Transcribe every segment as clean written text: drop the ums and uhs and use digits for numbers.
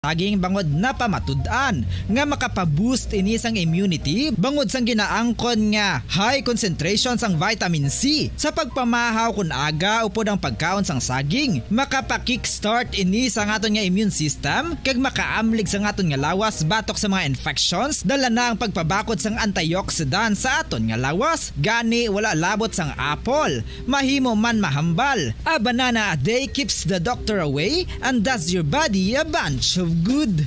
Saging bangod na pamatud-an nga makapaboost ini sang immunity bangod sang ginaangkon nga high concentration sang vitamin C sa pagpamahaw kun aga upod ang pagkaon sang saging makapa-kickstart ini sang aton nga immune system kag makaamlig sang aton nga lawas batok sa mga infections dala na ang pagpabakod sang antioxidant sa aton nga lawas gani wala labot sang apple mahimo man mahambal a banana a day keeps the doctor away and does your body a bunch of good.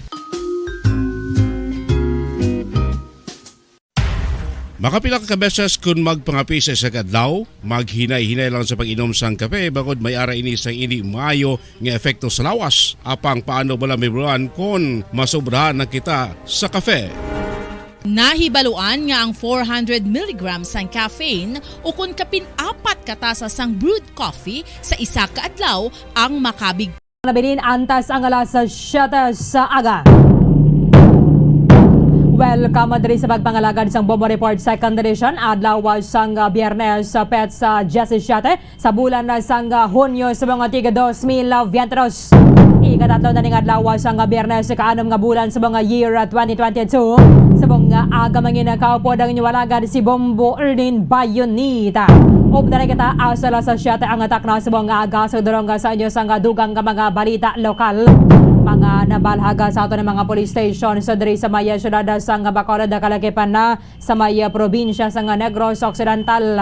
Makapila ka beses kung magpangapi sa isang adlaw, maghinay-hinay lang sa pag-inom sang kape bagod may ara ini sang ini maayo nga epekto sa lawas. Apang paano bala may buruan kung masobrahan na kita sa kape. Nahibaluan nga ang 400 mg sang caffeine o kung kapin-apat katasa sang brewed coffee sa isa ka adlaw ang makabig. Nabilin antas ang alas 7 sa aga. Welcome diri sa pagpangalagad sang Bombo Report Second Edition adlaw sang Biyernes pet sa 17 sa bulan sang Hunyo sa mga tiga 2022. Ikatatlo na ning adlaw sang Biyernes sa kaanom nga bulan sa mga year 2022. Sa mga aga mangin kaupod ang inyawalagad si Bombo Erlin Bayonita. Updaray kita asa alas 7 ang atak na sa mga aga sa durong sa inyo sang dugang nga mga balita lokal. Mga nabalhaga sa ato ng mga police station sa diri sa maya syudad sang Bacolod Kalakipan na sa maya probinsya sang Negros Occidental.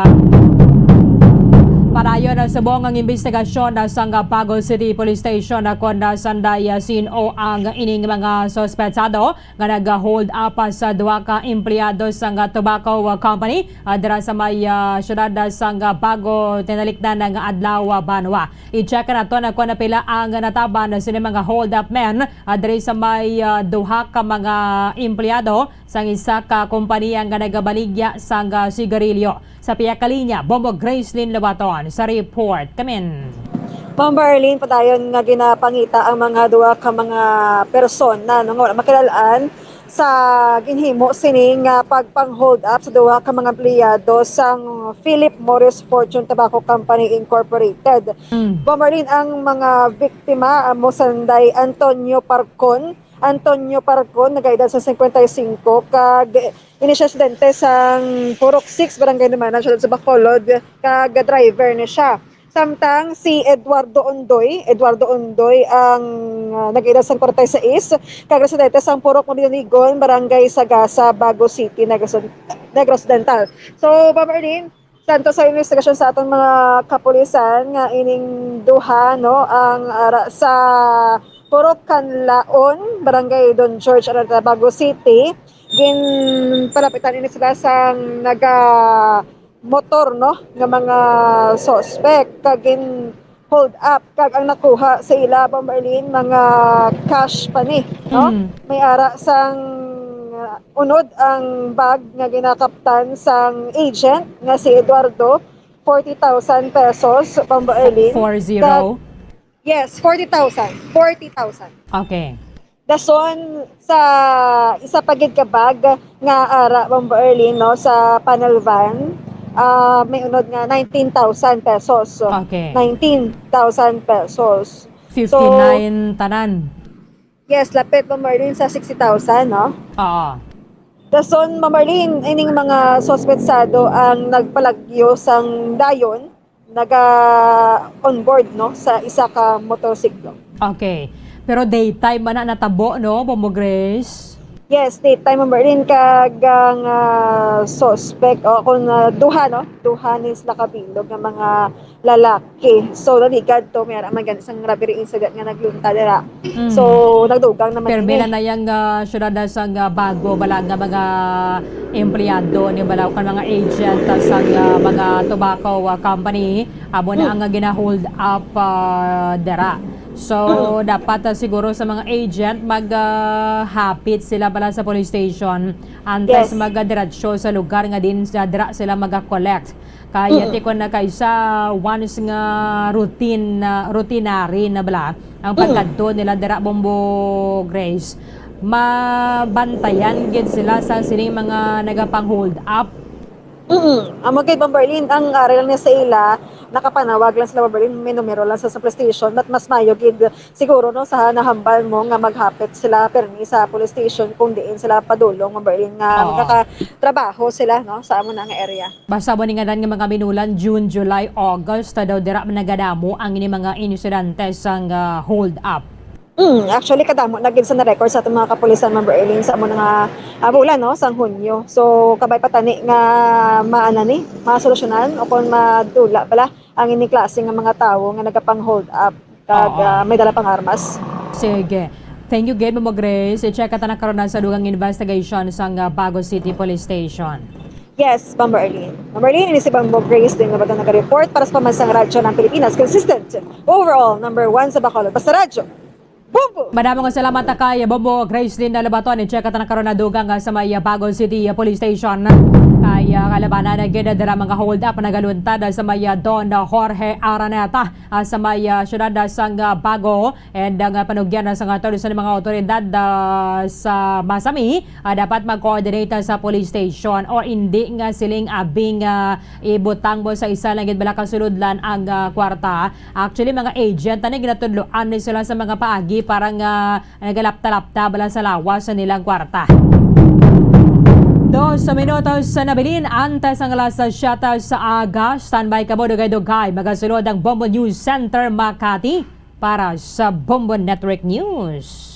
Padayon sa buong ang investigasyon sa Bago City Police Station na kon sanday sino ang ining mga sospetsado nga nag-hold up sa duha ka empleyado sa tobacco company dira sa may syudad sa Bago tinalikdan ng adlaw Banwa. I-check nato na kon pila ang nataban sa mga hold up men diri sa may duha ka mga empleyado sang isa ka kompanya nga nagabaligya sang sigarilyo. Sa piyakalinya, Bombo Gracelyn Labaton sa report. Kamin. Bombo Arlene, padayon nga ginapangita ang mga duwa ka mga person na wala makilalaan sa ginhimo sining pagpang-hold up sa duwa ka mga empleyado sang Philip Morris Fortune Tobacco Company Incorporated. Bombo Arlene, ang mga biktima mo sanday Antonio Parcon, nag-edad sa 55 kag inisyadente sang Purok 6 barangay naman sa Bacolod kag driver na siya. Samtang si Eduardo Ondoy ang nag-edad sa 46 kag residente sang Purok Moniligon barangay Sagasa, Bago City, Negros Occidental. So Babarlin, santo sa investigasyon sa atong mga kapulisan nga ining duha no ang sa Purok Canlaon, Barangay Don George, Bago City. Palapitan ini sila sang motor no nga mga suspect kag hold up kag ang nakuha sa ila Bombarlin mga cash pa ni no. May ara sang unod ang bag nga ginakaptan sang agent nga si Eduardo 40,000 pesos Bombarlin. 40. Yes, 40,000. Okay. Dason sa isa pagid ka bag nga ara Bombo Early no sa panel van, may unod nga 19,000 pesos. Okay. 19,000 pesos. 59 So, tanan. yes, lapit Bombo Early sa 60,000 no. Oo. Dason Mamarlin, ining mga sospetsado ang nagpalagyo sang dayon on board no sa isa ka motorsiklo. Okay. Pero daytime man na natabo no, Bombo Grace? Yes, daytime Merlin kag ang suspect o kung duha ni sila kabilog ng mga lalaki. So naligad to may man gan isang robbery incident nga naglunta dira. So nagdugang naman. Pero bila na yang syudad sang Bago bala nga mga empleyado ni balaw kan mga agent sa mga tobacco company abo na ang gina-hold up dira. So, dapat siguro sa mga agent maghapit sila pala sa police station antes magdiretso sa lugar nga din sa dira sila mag-collect. Kaya tikon na kaysa once nga routinary na bala ang pagkadto nila dira Bombo Grace. Mabantayan gid sila sa sining mga nagapang hold up. Ang mga Bombarlin, ang aral niya sa ila nakapanawag lang sila Berlin, may numero lang sa police station, but mas mayo gid siguro no sa nahambal mo nga maghapit sila permi sa police station kung diin sila padulong Berlin nga Oo. makakatrabaho sila no sa amo na nga area. Basta mo nga nga mga minulan, June, July, August, daw dira nagadamo ang ini mga insidente sang hold up. Actually kadamo na gid sa na-record sa atong mga kapulisan Member Eileen sa amo nga bulan no sang Hunyo. So kabay patani nga maanani, masolusyonan o kung madula pala ang ini klase nga mga tawo nga nagapang hold up kag may dala pang armas. Sige. Thank you, Gabe mo Grace. I-check ata na karon sa dugang investigation sang Bago City Police Station. Yes, Member Eileen. Member Eileen, ini si Bambo Grace din nga bagang nag-report para sa pamansang radyo ng Pilipinas. Consistent. Overall, number 1 sa Bacolod. Basta radyo. Boom! Madamong nga salamat kay Bobo Grace din na labaton. I-check ata na karon na dugang sa may Bago City Police Station. Kay kalabanan na gina dira mga hold up nagaluntad sa may Don Jorge Araneta sa may syudad sang Bago, and ang panugyan sa nga sa mga otoridad sa Masami dapat mag-coordinate sa police station or hindi nga siling abing ibutang mo sa isa lang gid bala kasuludlan ang kwarta. Actually mga agent ani ginatudloan ni sila sa mga paagi parang nagalapta-lapta bala sa lawas sa nilang kwarta. 2 minutos sa nabilin, antes ang alas 7 sa aga. Standby ka mo, dugay-dugay. Magasunod ang Bombo News Center Makati para sa Bombo Network News.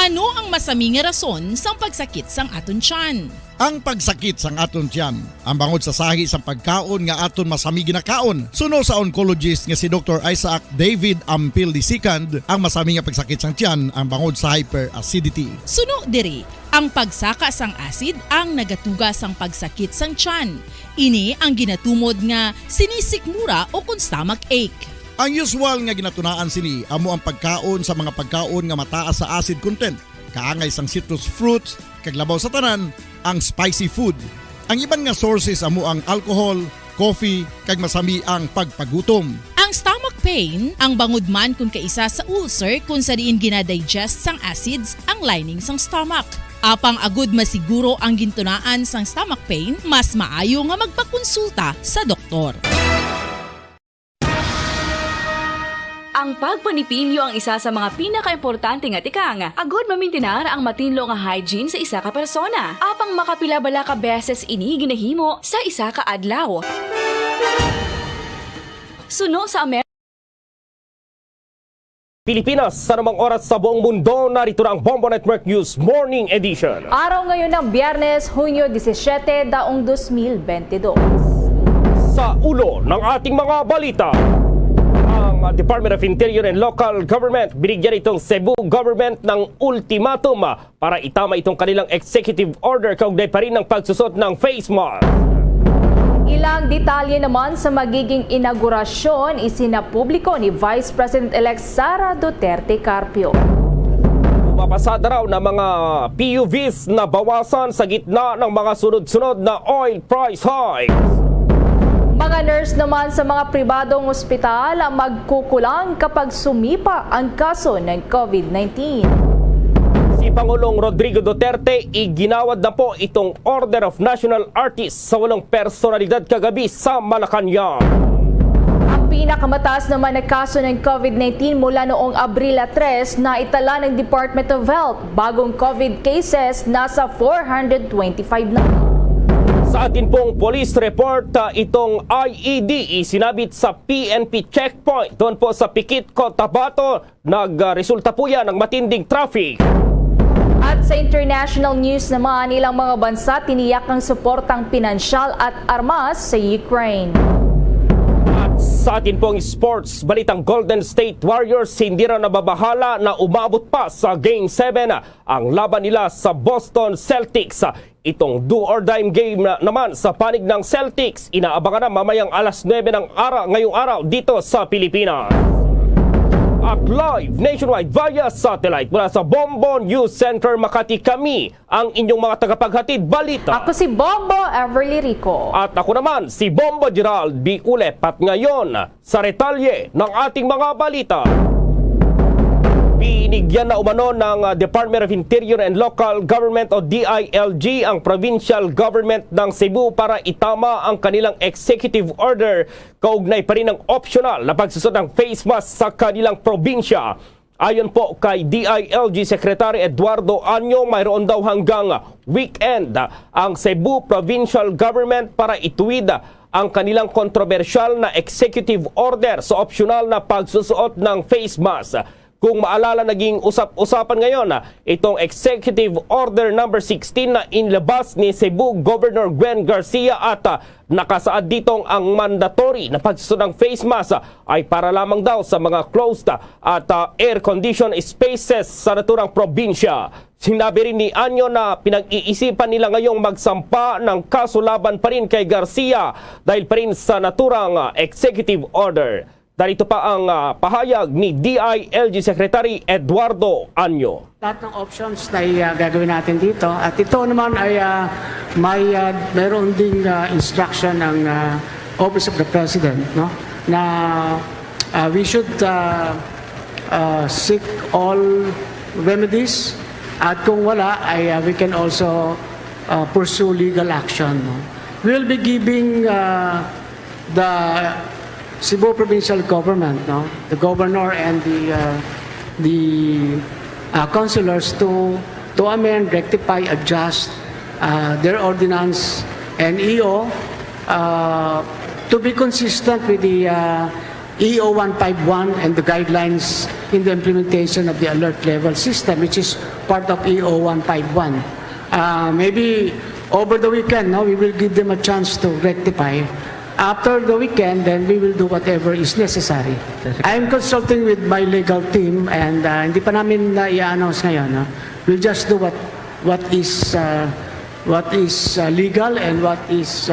Ano ang masaming nga rason sa pagsakit sang aton tiyan? Ang pagsakit sang aton tiyan, ang bangod sa sahi sang pagkaon nga aton masami ginakaon. Suno sa oncologist nga si Dr. Isaac David Ampil II, ang masami nga pagsakit sang tiyan ang bangod sa hyperacidity. Suno diri, ang pagsaka sang acid ang nagatuga sang pagsakit sang tiyan. Ini ang ginatumod nga sinisikmura o kung stomach ache. Ang usual nga ginatunaan sini amo ang pagkaon sa mga pagkaon nga mataas sa acid content, kaangay sang citrus fruits, kaglabaw sa tanan ang spicy food. Ang iban nga sources amo ang alcohol, coffee, kag masami ang pagpagutom. Ang stomach pain, ang bangod man kung kaisa sa ulcer kung sa diin ginadigest sang acids ang lining sang stomach. Apang agud masiguro ang gintunaan sang stomach pain, mas maayo nga magpakonsulta sa doktor. Ang pagpanipilyo ang isa sa mga pinaka-importante nga tikang. Agud mamintinar ang matinlo nga hygiene sa isa ka persona. Apang makapila-bala ka beses ini ginahimo sa isa ka adlaw. Suno sa Pilipinas, sa namang oras sa buong mundo, narito na ang Bombo Network News Morning Edition. Araw ngayon ng Biyernes, Hunyo 17, daong 2022. Sa ulo ng ating mga balita, ang Department of Interior and Local Government binigyan itong Cebu Government ng ultimatum para itama itong kanilang executive order kaugnay pa rin ng pagsusot ng face mask. Ilang detalye naman sa magiging inaugurasyon isinapubliko ni Vice President-elect Sara Duterte Carpio. Mapasada raw na mga PUVs na bawasan sa gitna ng mga sunod-sunod na oil price hikes. Mga nurse naman sa mga pribadong ospital ang magkukulang kapag sumipa ang kaso ng COVID-19. Si Pangulong Rodrigo Duterte iginawad na po itong Order of National Artists sa 8 personalidad kagabi sa Malacanang. Ang pinakamataas naman na kaso ng COVID-19 mula noong Abril 3 na itala ng Department of Health. Bagong COVID cases nasa 425 na. Sa atin pong police report, itong IED isinabit sa PNP checkpoint doon po sa Pikit, Cotabato. Nagresulta po yan ng matinding traffic. At sa international news naman, ilang mga bansa tiniyak ng suportang pinansyal at armas sa Ukraine. At sa atin pong sports, balitang Golden State Warriors hindi raw nababahala na umabot pa sa Game 7 ang laban nila sa Boston Celtics. Itong do-or-die game naman sa panig ng Celtics, inaabangan na mamayang alas 9 ng ngayong araw dito sa Pilipinas. At live nationwide via satellite mula sa Bombo News Center Makati, kami ang inyong mga tagapaghatid balita. Ako si Bombo Everly Rico. At ako naman si Bombo Gerald B. Ulep. At ngayon sa retalye ng ating mga balita. Binigyan na umano ng Department of Interior and Local Government o DILG ang provincial government ng Cebu para itama ang kanilang executive order kaugnay pa rin ng optional na pagsusot ng face mask sa kanilang probinsya. Ayon po kay DILG Secretary Eduardo Anyo, mayroon daw hanggang weekend ang Cebu Provincial Government para ituwid ang kanilang kontrobersyal na executive order sa optional na pagsusuot ng face mask. Kung maalala, naging usap-usapan ngayon itong Executive Order number 16 na inilabas ni Cebu Governor Gwen Garcia at nakasaad ditong ang mandatory na pagsusunod ng face mask ay para lamang daw sa mga closed at air-conditioned spaces sa naturang probinsya. Sinabi rin ni Anyo na pinag-iisipan nila ngayong magsampa ng kaso laban pa rin kay Garcia dahil pa rin sa naturang executive order. Darito pa ang pahayag ni DILG Secretary Eduardo Anyo. Lahat ng options na gagawin natin dito. At ito naman ay mayroon ding instruction ng Office of the President, no? Na we should seek all remedies at kung wala ay we can also pursue legal action. No? We'll be giving the Cebu Provincial Government, no, the governor and the councilors to amend, rectify, adjust their ordinance and EO to be consistent with the EO 151 and the guidelines in the implementation of the alert level system, which is part of EO 151. Maybe over the weekend, no, we will give them a chance to rectify. After the weekend, then we will do whatever is necessary. I'm consulting with my legal team and hindi pa namin i-announce ngayon. No? We'll just do what is legal and what is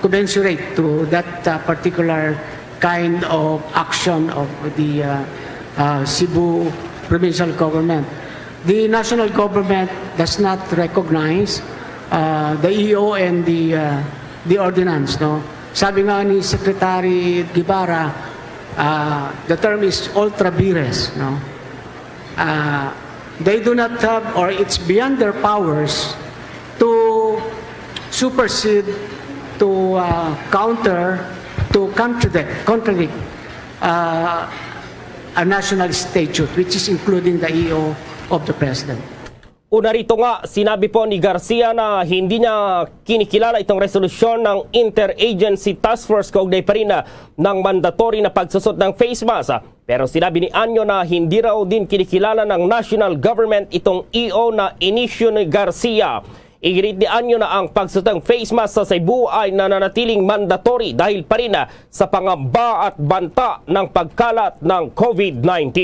commensurate to that particular kind of action of the Cebu Provincial Government. The national government does not recognize the EO and the ordinance, no. Sabi nga ni Secretary Guevara, the term is ultra vires, no. They do not have, or it's beyond their powers to supersede, to counter, to contradict a national statute, which is including the EO of the President. Una rito nga, sinabi po ni Garcia na hindi niya kinikilala itong resolusyon ng Interagency Task Force kaugnay pa rin ng mandatory na pagsusot ng face mask. Pero sinabi ni Anyo na hindi raw din kinikilala ng national government itong EO na inisyu ni Garcia. Iginit ni Anyo na ang pagsusot ng face mask sa Cebu ay nananatiling mandatory dahil pa rin sa pangamba at banta ng pagkalat ng COVID-19.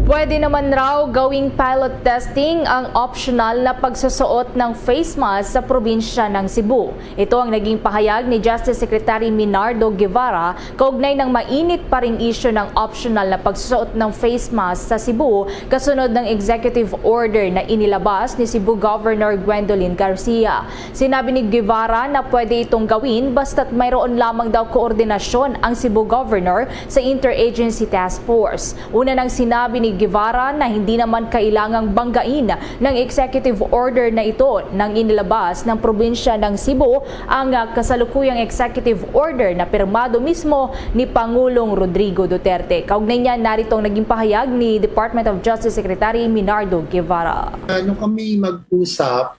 Pwede naman raw gawing pilot testing ang optional na pagsusuot ng face mask sa probinsya ng Cebu. Ito ang naging pahayag ni Justice Secretary Minardo Guevara kaugnay ng mainit pa ring issue ng optional na pagsusuot ng face mask sa Cebu kasunod ng executive order na inilabas ni Cebu Governor Gwendolyn Garcia. Sinabi ni Guevara na pwede itong gawin basta't mayroon lamang daw koordinasyon ang Cebu Governor sa Interagency Task Force. Una nang sinabi ni Guevara na hindi naman kailangang banggain ng executive order na ito nang inilabas ng probinsya ng Cebu ang kasalukuyang executive order na pirmado mismo ni Pangulong Rodrigo Duterte. Kaugnay niya, narito ang naging pahayag ni Department of Justice Secretary Minardo Guevara. Nung kami mag-usap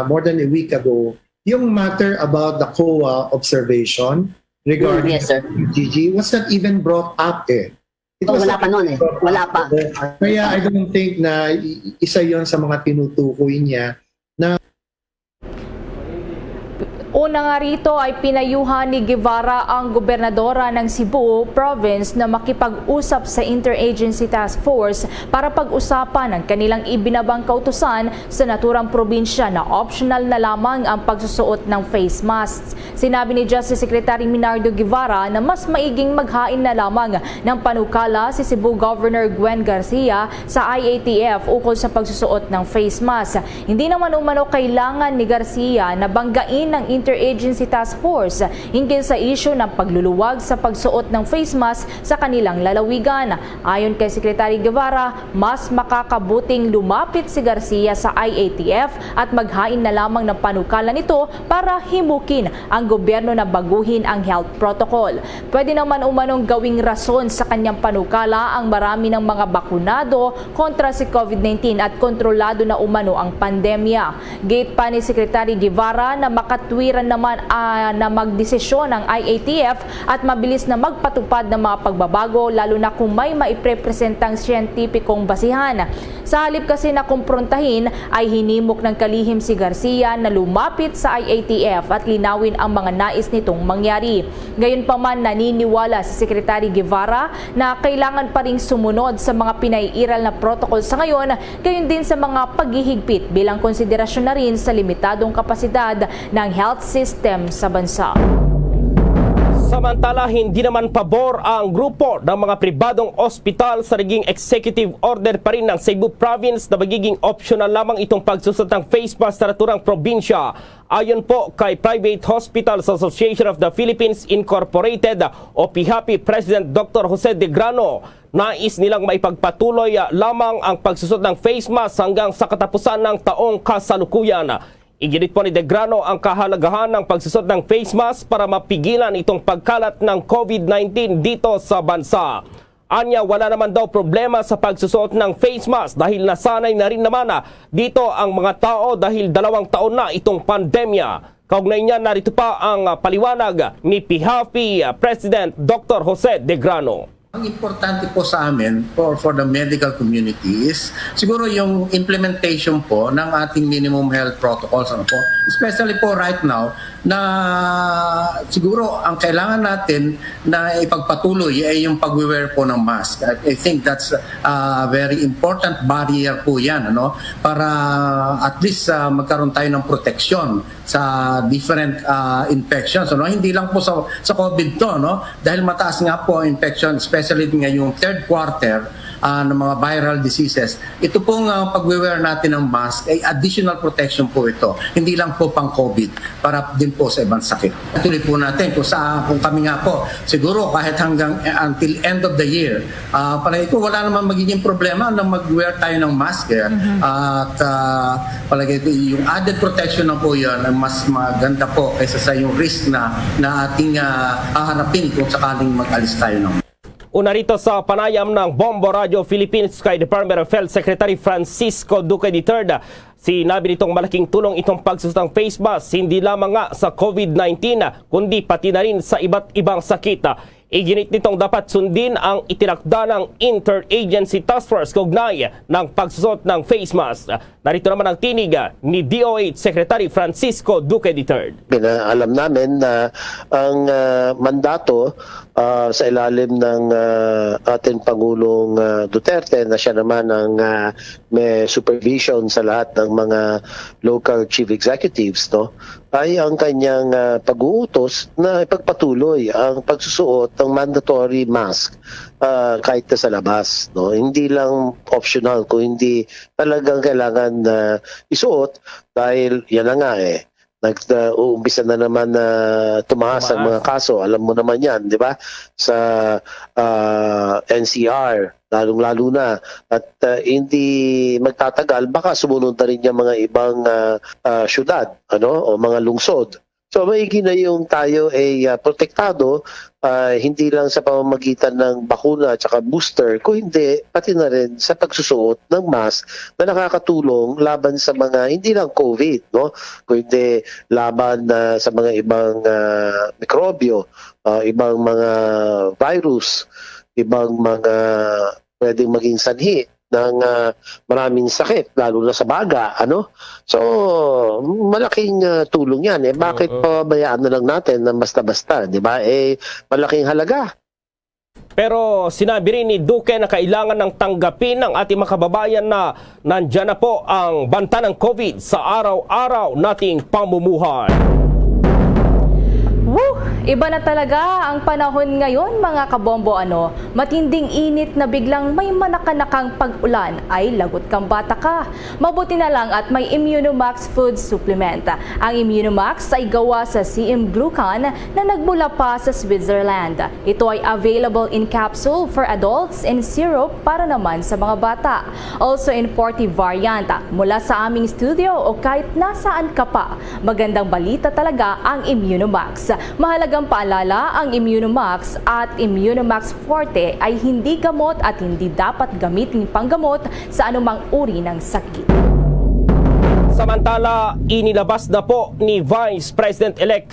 more than a week ago, yung matter about the COA observation regarding GG was not even brought up wala pa noon wala pa. Kaya I don't think na isa yon sa mga tinutukoy niya na Una nga rito ay pinayuhan ni Guevara ang gobernadora ng Cebu Province na makipag-usap sa Interagency Task Force para pag-usapan ang kanilang ibinabang kautusan sa naturang probinsya na optional na lamang ang pagsusuot ng face masks. Sinabi ni Justice Secretary Minardo Guevara na mas maiging maghain na lamang ng panukala si Cebu Governor Gwen Garcia sa IATF ukol sa pagsusuot ng face mask. Hindi naman umano kailangan ni Garcia na banggain ng Interagency Task Force hinggil sa isyu ng pagluluwag sa pagsuot ng face mask sa kanilang lalawigan. Ayon kay Secretary Guevara, mas makakabuting lumapit si Garcia sa IATF at maghain na lamang ng panukala nito para himukin ang gobyerno na baguhin ang health protocol. Pwede naman umanong gawing rason sa kanyang panukala ang marami ng mga bakunado kontra si COVID-19 at kontrolado na umano ang pandemya. Gate pa ni Secretary Guevara na makatwiran naman na magdesisyon ng IATF at mabilis na magpatupad ng mga pagbabago lalo na kung may maiprepresentang siyentipikong basihan. Sa halip kasi na kumprontahin ay hinimok ng kalihim si Garcia na lumapit sa IATF at linawin ang mga nais nitong mangyari. Gayunpaman naniniwala si Secretary Guevara na kailangan pa ring sumunod sa mga pinaiiral na protocol sa ngayon, gayon din sa mga paghihigpit bilang konsiderasyon na rin sa limitadong kapasidad ng health system sa bansa. Samantala, hindi naman pabor ang grupo ng mga pribadong ospital sa naging executive order pa rin ng Cebu Province na magiging optional lamang itong pagsusot ng face mask sa naturang probinsya. Ayon po kay Private Hospitals Association of the Philippines Incorporated o PHAPI President Dr. Jose De Grano, nais nilang maipagpatuloy lamang ang pagsusot ng face mask hanggang sa katapusan ng taong kasalukuyan. Iginit po ni De Grano ang kahalagahan ng pagsusot ng face mask para mapigilan itong pagkalat ng COVID-19 dito sa bansa. Anya, wala naman daw problema sa pagsusot ng face mask dahil nasanay na rin naman dito ang mga tao dahil 2 taon na itong pandemya. Kaugnay niya, narito pa ang paliwanag ni PHAPI President Dr. Jose De Grano. Ang importante po sa amin for the medical community is siguro yung implementation po ng ating minimum health protocols po. Especially po right now na siguro ang kailangan natin na ipagpatuloy ay yung pag-wear po ng mask. I think that's a very important barrier po yan, ano, para at least magkaroon tayo ng protection sa different infections, ano? Hindi lang po sa COVID to, no? Dahil mataas nga po ang infection, especially ngayong third quarter ng mga viral diseases. Ito pong pag-wear natin ng mask ay additional protection po ito. Hindi lang po pang COVID, para din po sa ibang sakit. Tuloy po natin kung kami nga po, siguro kahit hanggang until end of the year, palagi ko wala naman magiging problema na mag-wear tayo ng mask. At palagi ko yung added protection na po yan ay mas maganda po kaysa sa yung risk na ating haharapin kung sakaling mag-alis tayo ng Una rito sa panayam ng Bombo Radio Philippines kay Department of Health Secretary Francisco Duque III, sinabi nitong malaking tulong itong pagsusot ng face mask hindi lamang nga sa COVID-19 kundi pati na rin sa iba't ibang sakit. Iginit nitong dapat sundin ang itinakda ng Interagency Task Force kaugnay ng pagsusot ng face mask. Narito naman ang tinig ni DOH Secretary Francisco Duque III. Alam namin na ang mandato sa ilalim ng ating Pangulong Duterte na siya naman ang may supervision sa lahat ng mga local chief executives, no, ay ang kanyang pag-uutos na ipagpatuloy ang pagsusuot ng mandatory mask kahit na sa labas, no. Hindi lang optional, kung hindi talagang kailangan isuot dahil yan na nga uumpisa na naman na tumaas ang mga kaso. Alam mo naman yan, di ba? Sa NCR, lalong-lalo na. At hindi magtatagal, baka sumunod na rin yung mga ibang syudad, o mga lungsod. So maigi na yung tayo ay protektado, hindi lang sa pamamagitan ng bakuna at saka booster, kundi pati na rin sa pagsusuot ng mask na nakakatulong laban sa mga hindi lang COVID, no, kundi laban sa mga ibang mikrobyo, ibang mga virus, ibang mga pwedeng maging sanhi ng maraming sakit, lalo na sa baga, So, malaking tulong yan. Bakit pabayaan na lang natin na basta-basta, di ba? Malaking halaga. Pero sinabi rin ni Duque na kailangan ng tanggapin ng ating mga kababayan na nandyan na po ang banta ng COVID sa araw-araw nating pamumuhay. Woo! Iba na talaga ang panahon ngayon mga kabombo matinding init na biglang may manakanakang pag-ulan ay lagot kang bata ka. Mabuti na lang at may Immunomax food supplement. Ang Immunomax ay gawa sa CM glucan na nagmula pa sa Switzerland. Ito ay available in capsule for adults and syrup para naman sa mga bata. Also in 40 variant mula sa aming studio o kahit nasaan ka pa. Magandang balita talaga ang Immunomax. Mahalagang paalala, ang Immunomax at Immunomax Forte ay hindi gamot at hindi dapat gamitin panggamot sa anumang uri ng sakit. Samantala, inilabas na po ni Vice President-elect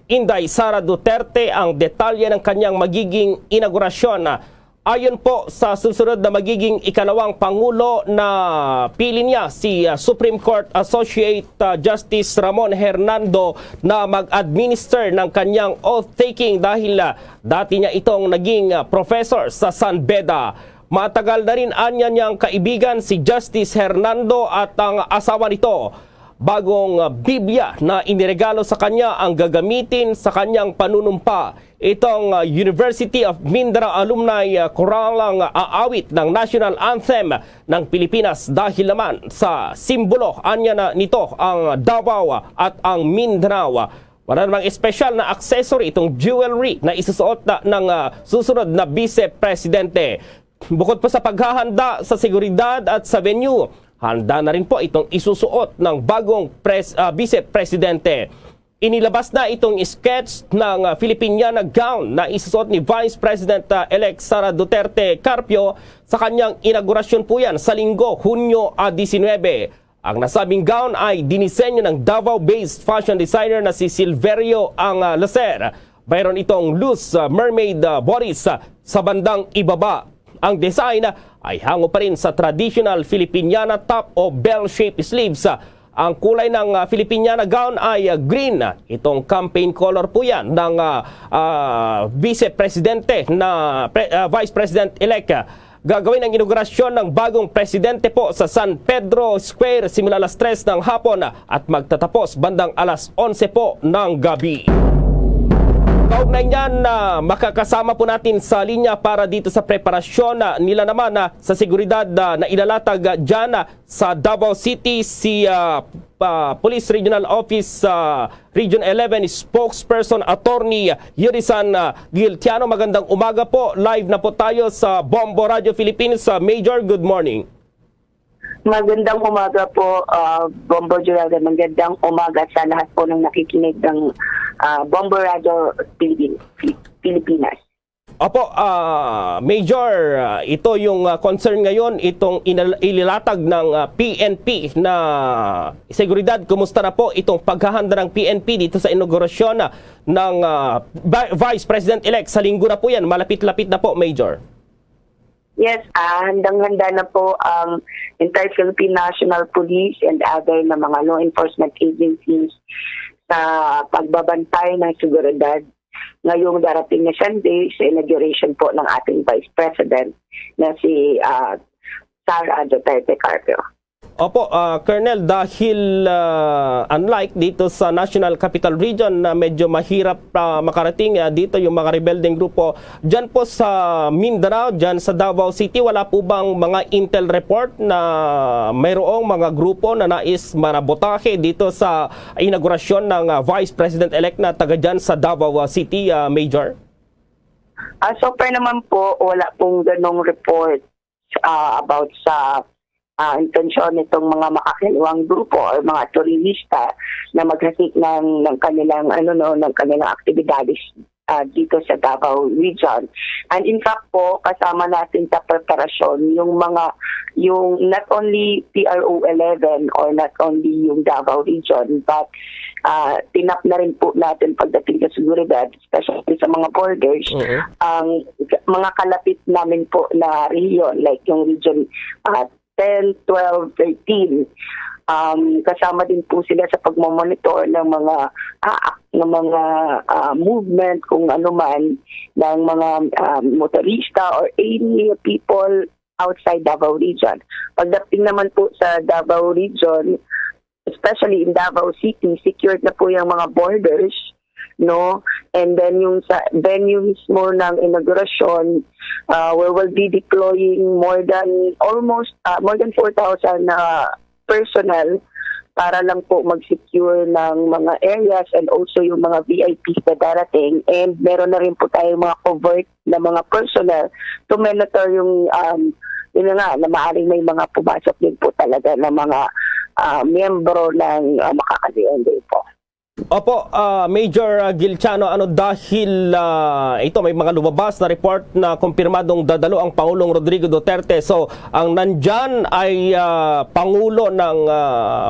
Inday Sara Duterte ang detalye ng kanyang magiging inaugurasyon. Ayon po sa susunod na magiging ikalawang Pangulo na pili niya si Supreme Court Associate Justice Ramon Hernando na mag-administer ng kanyang oath-taking dahil dati niya itong naging professor sa San Beda. Matagal na rin anya niyang kaibigan si Justice Hernando at ang asawa nito. Bagong Biblia na iniregalo sa kanya ang gagamitin sa kanyang panunumpa. Itong University of Mindanao Alumni Choralang aawit ng National Anthem ng Pilipinas dahil naman sa simbolo anya na nito ang Davao at ang Mindanao. Wala namang espesyal na accessory itong jewelry na isusuot ng susunod na Vice Presidente. Bukod pa sa paghahanda sa seguridad at sa venue, handa na rin po itong isusuot ng bagong Vice Presidente. Inilabas na itong sketch ng Filipiniana gown na isusuot ni Vice President-elect Sara Duterte Carpio sa kanyang inaugurasyon po yan sa linggo, Hunyo 19. Ang nasabing gown ay dinisenyo ng Davao-based fashion designer na si Silverio Lacer. Mayroon itong loose mermaid bodice sa bandang ibaba. Ang design ay hango pa rin sa traditional Filipiniana top o bell-shaped sleeves. Ang kulay ng Filipiniana gown ay green. Itong campaign color po yan ng Vice Presidente na Vice President-elect. Gagawin ang inaugurasyon ng bagong presidente po sa San Pedro Square simula alas 3 ng hapon at magtatapos bandang alas 11 po ng gabi. Kaugnay niyan makakasama po natin sa linya para dito sa preparasyon nila naman sa seguridad na ilalatag dyan sa Davao City si Police Regional Office Region 11 Spokesperson Attorney Yurisan Giltiano. Magandang umaga po. Live na po tayo sa Bombo Radio Philippines. Major, good morning. Magandang umaga po, Bombo Jurado. Magandang umaga sa lahat po ng nakikinig ng Bombo Radio Pilipinas. Opo, Major, ito yung concern ngayon, itong ililatag ng PNP na seguridad. Kumusta na po itong paghahanda ng PNP dito sa inaugurasyon ng Vice President-elect? Sa linggo na po yan, malapit-lapit na po, Major. Yes, handang-handa na po ang entire Philippine National Police and other na mga law enforcement agencies sa pagbabantay ng seguridad ngayong darating na Sunday sa inauguration po ng ating Vice President na si Sara Duterte Carpio. Opo, Colonel, dahil unlike dito sa National Capital Region na medyo mahirap makarating dito yung mga rebelding grupo, dyan po sa Mindanao, dyan sa Davao City, wala po bang mga intel report na mayroong mga grupo na nais manabotahe dito sa inaugurasyon ng Vice President-elect na taga dyan sa Davao City, Major? So far naman po, wala pong ganong report about sa intensyon nitong mga makakaliwang grupo o mga turista na maghasik ng kanilang ng kanilang aktibidades dito sa Davao region. And in fact po, kasama natin sa preparasyon yung not only PRO 11 or not only yung Davao region, but tinap na rin po natin pagdating sa seguridad, especially sa mga borders, ang mga kalapit namin po na region, like yung region 10, 12, 13. Kasama din po sila sa pagmamonitor ng mga movement kung ano man ng mga motorista or any people outside Davao region. Pagdating naman po sa Davao region, especially in Davao City, secured na po yung mga borders no? And then yung sa venue mismo ng inaugurasyon, we will be deploying more than 4,000 personnel para lang po mag-secure ng mga areas and also yung mga VIPs na darating. And meron na rin po tayong mga covert na mga personnel to monitor yung yun na maaaring may mga pumasok din po talaga na mga miyembro ng Makakaliende po. Opo, Major Gilciano, dahil ito may mga lumabas na report na kumpirmadong dadalo ang Pangulong Rodrigo Duterte. So, ang nandyan ay Pangulo ng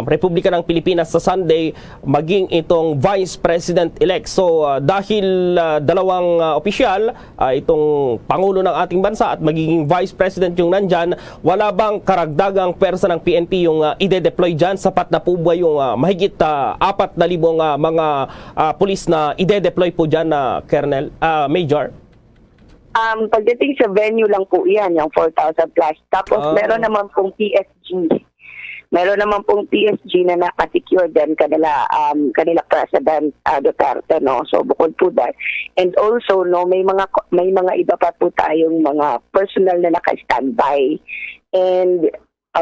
Republika ng Pilipinas sa Sunday, maging itong Vice President-elect. So, dahil dalawang opisyal, itong Pangulo ng ating bansa at magiging Vice President yung nandyan, wala bang karagdagang pwersa ng PNP yung ide-deploy dyan? Sapat na po ba yung mahigit 4,000 mga pulis na ide-deploy po dyan na Major? Pagdating sa venue lang po yan, yung 4,000 plus. Tapos meron naman pong PSG. Meron naman pong PSG na nakasecure din kanila President Duterte, no? So bukod po dahil. And also, no, may mga iba pa po tayong mga personal na naka-standby. And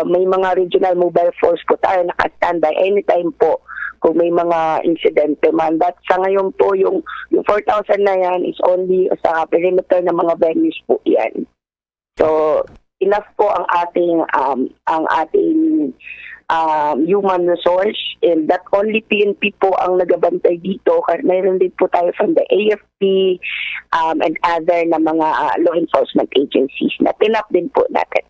may mga regional mobile force po tayo naka-standby anytime po kung may mga insidente man. But sa ngayon po, yung 4,000 na yan is only sa perimeter ng mga venues po yan. So, enough po ang ating human resource, and that only PNP po ang nagabantay dito. Mayroon din po tayo from the AFP and other na mga law enforcement agencies na tinap din po natin.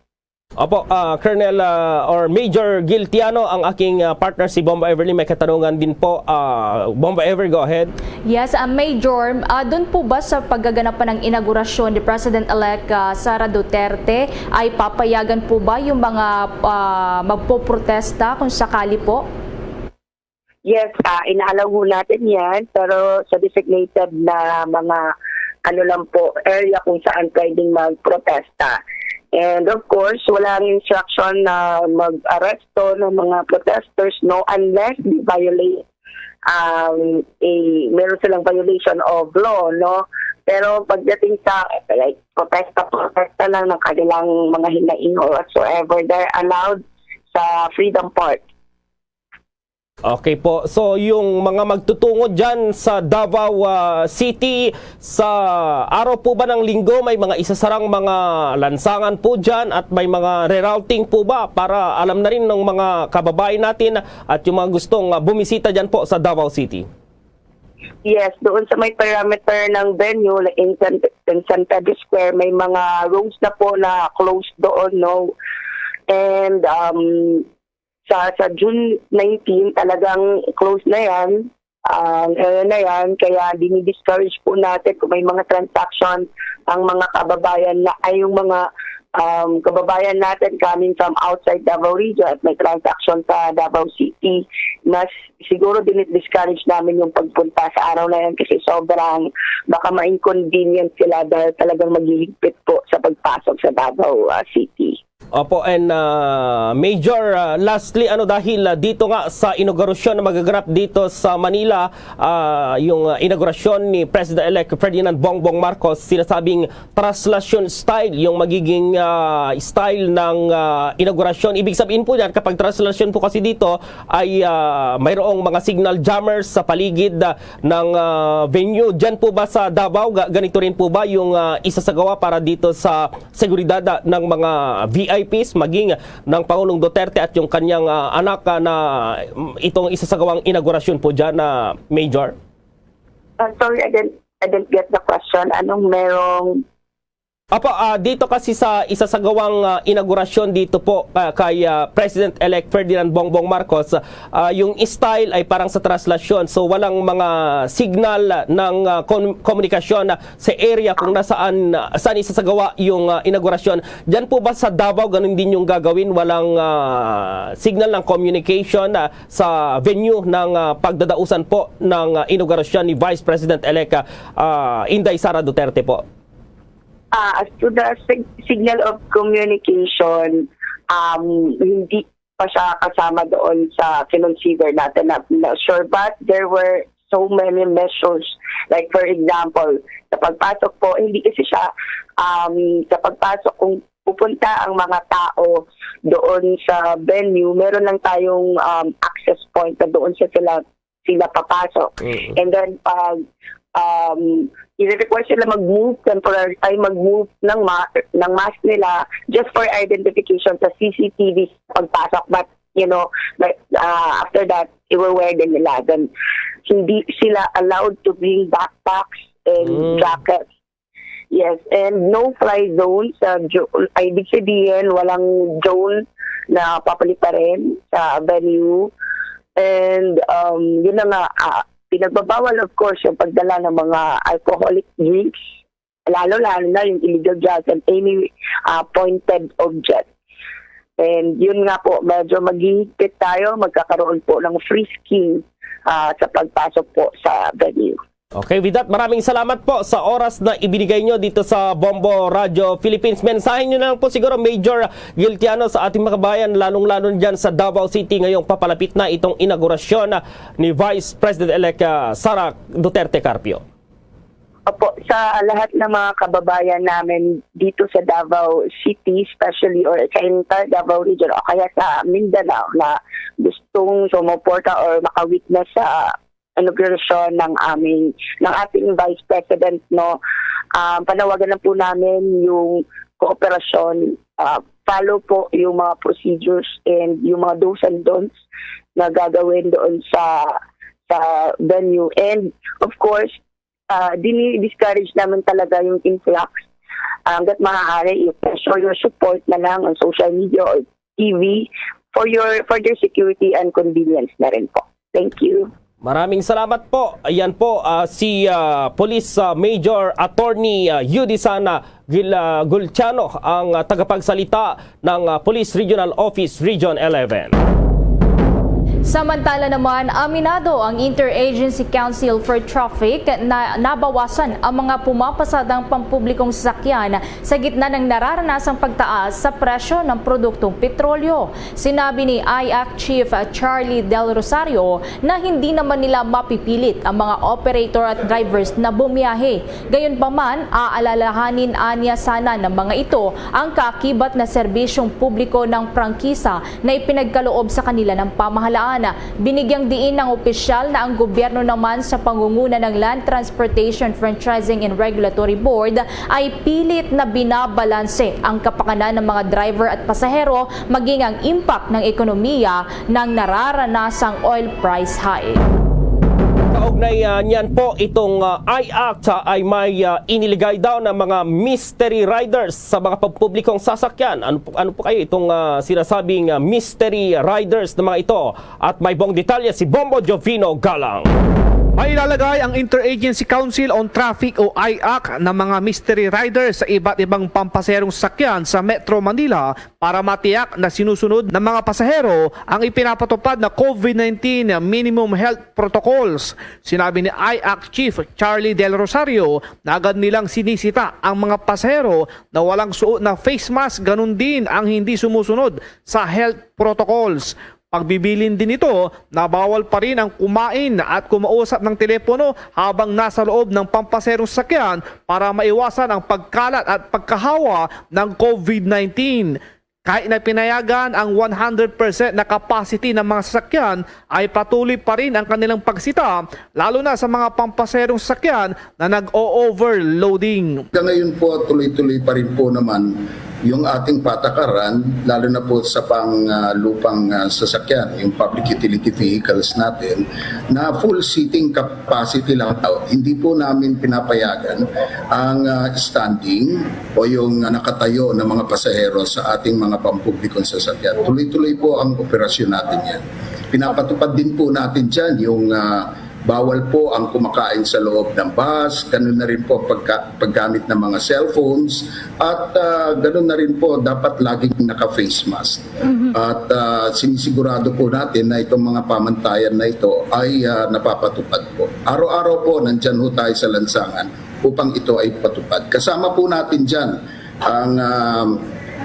Opo, Colonel or Major Gilciano, ang aking partner si Bomba Everly, may katanungan din po. Bomba Ever, go ahead. Yes, Major, doon po ba sa paggaganap pa ng inaugurasyon ni President-elect Sara Duterte, ay papayagan po ba yung mga magpoprotesta kung sakali po? Yes, inaalaw natin yan, pero sa designated na mga lang po, area kung saan pwedeng magprotesta. And of course, walang instruction na mag-aresto ng mga protesters, no, unless they violate meron silang violation of law, no. Pero pagdating sa protesta lang ng kanilang mga hinaing or whatsoever, they're allowed sa Freedom Park. Okay po. So yung mga magtutungo dyan sa Davao City, sa araw po ba ng linggo may mga isasarang mga lansangan po dyan at may mga rerouting po ba para alam na rin ng mga kababayan natin at yung mga gustong bumisita dyan po sa Davao City? Yes, doon sa may parameter ng venue in San Pedro Square, may mga rooms na po na closed doon, no. And sa June 19, talagang close na yan, kaya dinidiscourage po natin kung may mga transaction ang mga kababayan na ay yung mga kababayan natin coming from outside Davao region at may transaction sa Davao City, na siguro dinidiscourage namin yung pagpunta sa araw na yan kasi sobrang baka ma-inconvenient sila dahil talagang maghihigpit po sa pagpasok sa Davao City. Opo, and Major, lastly, dahil dito nga sa inaugurasyon na magaganap dito sa Manila, yung inaugurasyon ni President-elect Ferdinand Bongbong Marcos, sinasabing translasyon style yung magiging style ng inaugurasyon. Ibig sabihin po yan, kapag translasyon po kasi dito ay mayroong mga signal jammers sa paligid ng venue. Diyan po ba sa Davao, ganito rin po ba yung isasagawa para dito sa seguridad ng mga VIPs, maging ng Pangulong Duterte at yung kanyang anak na itong isasagawang inaugurasyon po dyan na Major? Sorry, I didn't get the question. Anong merong... Apo, dito kasi sa isasagawang inaugurasyon dito po kay President-elect Ferdinand Bongbong Marcos, yung style ay parang sa translasyon. So walang mga signal ng komunikasyon sa area kung saan isasagawa yung inaugurasyon. Diyan po ba sa Davao ganun din yung gagawin? Walang signal ng communication sa venue ng pagdadausan po ng inaugurasyon ni Vice President-elect Inday Sara Duterte po? As to the signal of communication, hindi pa siya kasama doon sa kinonsider natin na sure, but there were so many measures. Like for example, sa pagpasok po, hindi kasi siya sa pagpasok kung pupunta ang mga tao doon sa venue, meron lang tayong access point na doon sila papasok. And then pag i-request sila mag-move temporary ay mag-move ng mask nila just for identification sa CCTV pagpasok, but after that i-wear din nila. Then hindi sila allowed to bring backpacks and jackets. Yes, and no fly zone sa ibig sabihin walang zone na papalit pa rin sa venue. And yun na nga, pinagbabawal of course yung pagdala ng mga alcoholic drinks, lalo na yung illegal drugs and any pointed object. And yun nga po, medyo maghihigpit tayo, magkakaroon po ng frisking sa pagpasok po sa venue. Okay, with that, maraming salamat po sa oras na ibinigay nyo dito sa Bombo Radio Philippines. Mensahe nyo na lang po siguro, Major Giltiano, sa ating mga kabayan, lalong-lalo dyan sa Davao City ngayong papalapit na itong inaugurasyon ni Vice President-elect Sara Duterte Carpio. Opo, sa lahat ng mga kababayan namin dito sa Davao City, especially or sa entire Davao region o kaya sa Mindanao na gustong sumuporta or makawitness sa inauguration ng ating Vice President, panawagan na po namin yung kooperasyon, follow po yung mga procedures and yung mga do's and don'ts na gagawin doon sa venue. And of course, discourage namin talaga yung influx. Hanggat maaari, show your support na lang on social media or TV for their security and convenience na rin po. Thank you. Maraming salamat po. Ayan po si Police Major Attorney Yudisan Gulciano, ang tagapagsalita ng Police Regional Office Region 11. Samantala naman, aminado ang Interagency Council for Traffic na nabawasan ang mga pumapasadang pampublikong sasakyan sa gitna ng nararanasang pagtaas sa presyo ng produktong petrolyo. Sinabi ni IAC Chief Charlie Del Rosario na hindi naman nila mapipilit ang mga operator at drivers na bumiyahe. Gayunpaman, aalalahanin anya sana ng mga ito ang kaakibat na serbisyong publiko ng prangkisa na ipinagkaloob sa kanila ng pamahalaan. Binigyang diin ng opisyal na ang gobyerno naman sa pangunguna ng Land Transportation Franchising and Regulatory Board ay pilit na binabalanse ang kapakanan ng mga driver at pasahero maging ang impact ng ekonomiya ng nararanasang oil price high. Kaugnay niyan po, itong IACT ay may iniligay daw ng mga mystery riders sa mga pampublikong sasakyan. Ano po kayo itong sinasabing mystery riders na mga ito? At may buong detalye si Bombo Jovino Galang. May ilalagay ang Interagency Council on Traffic o IAC ng mga mystery riders sa iba't ibang pampaserong sasakyan sa Metro Manila para matiyak na sinusunod ng mga pasahero ang ipinapatupad na COVID-19 minimum health protocols. Sinabi ni IAC Chief Charlie Del Rosario na agad nilang sinisita ang mga pasahero na walang suot na face mask, ganun din ang hindi sumusunod sa health protocols. Pagbibilin din ito na bawal pa rin ang kumain at kumausap ng telepono habang nasa loob ng pampaserong sasakyan para maiwasan ang pagkalat at pagkahawa ng COVID-19. Kahit na pinayagan ang 100% na capacity ng mga sasakyan, ay patuloy pa rin ang kanilang pagsita, lalo na sa mga pampaserong sasakyan na nag-o-overloading. Ngayon po, tuloy-tuloy pa rin po naman yung ating patakaran, lalo na po sa panglupang sasakyan, yung public utility vehicles natin, na full seating capacity lang daw. Hindi po namin pinapayagan ang standing o yung nakatayo ng mga pasahero sa ating mga pampublikong sasakyan. Tuloy-tuloy po ang operasyon natin yan. Pinapatupad din po natin dyan yung bawal po ang kumakain sa loob ng bus, ganun na rin po paggamit ng mga cellphones, at ganun na rin po dapat laging naka-face mask. At sinisigurado po natin na itong mga pamantayan na ito ay napapatupad po. Araw-araw po nandyan ho tayo sa lansangan upang ito ay patupad. Kasama po natin dyan ang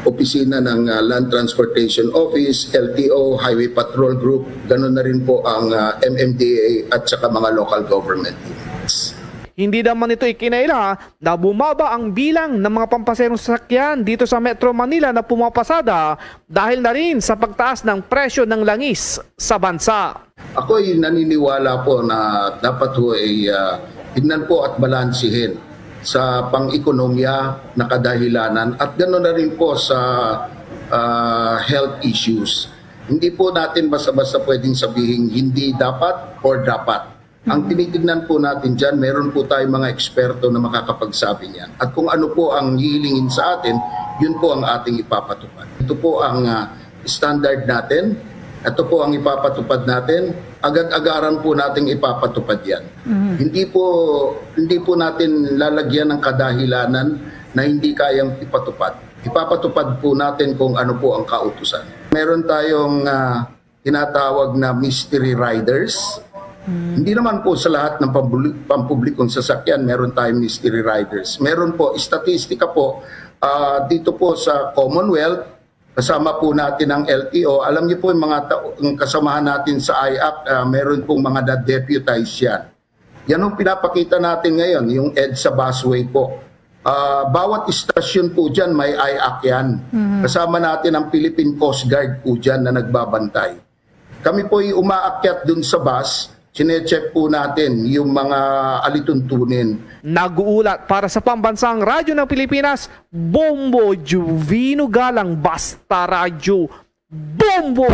opisina ng Land Transportation Office, LTO, Highway Patrol Group, ganoon na rin po ang MMDA at saka mga local government units. Hindi naman ito ikinaila na bumaba ang bilang ng mga pampaserong sasakyan dito sa Metro Manila na pumapasada dahil na rin sa pagtaas ng presyo ng langis sa bansa. Ako'y naniniwala po na dapat po ay tignan po at balansihin sa pang-ekonomiya na kadahilanan at gano'n na rin po sa health issues. Hindi po natin basta-basta pwedeng sabihin hindi dapat or dapat. Ang tinitignan po natin dyan, meron po tayong mga eksperto na makakapagsabi niyan. At kung ano po ang hihilingin sa atin, yun po ang ating ipapatupad. Ito po ang standard natin. Ito po ang ipapatupad natin. Agad-agaran po nating ipapatupad yan. Hindi po natin lalagyan ng kadahilanan na hindi kayang ipatupad. Ipapatupad po natin kung ano po ang kautusan. Meron tayong tinatawag na mystery riders. Hindi naman po sa lahat ng pampublikong sasakyan meron tayong mystery riders. Meron po, statistika po, dito po sa Commonwealth, kasama po natin ang LTO. Alam niyo po yung mga kasamahan natin sa IAC, meron pong mga na-deputize yan. Yan ang pinapakita natin ngayon, yung EDSA busway po. Bawat istasyon po dyan may IAC yan. Kasama natin ang Philippine Coast Guard po dyan na nagbabantay. Kami po yung umaakyat dun sa bus, sinecheck po natin yung mga alituntunin. Nag-uulat para sa Pambansang Radyo ng Pilipinas, Bombo Juvino Galang, Basta Radyo, Bombo!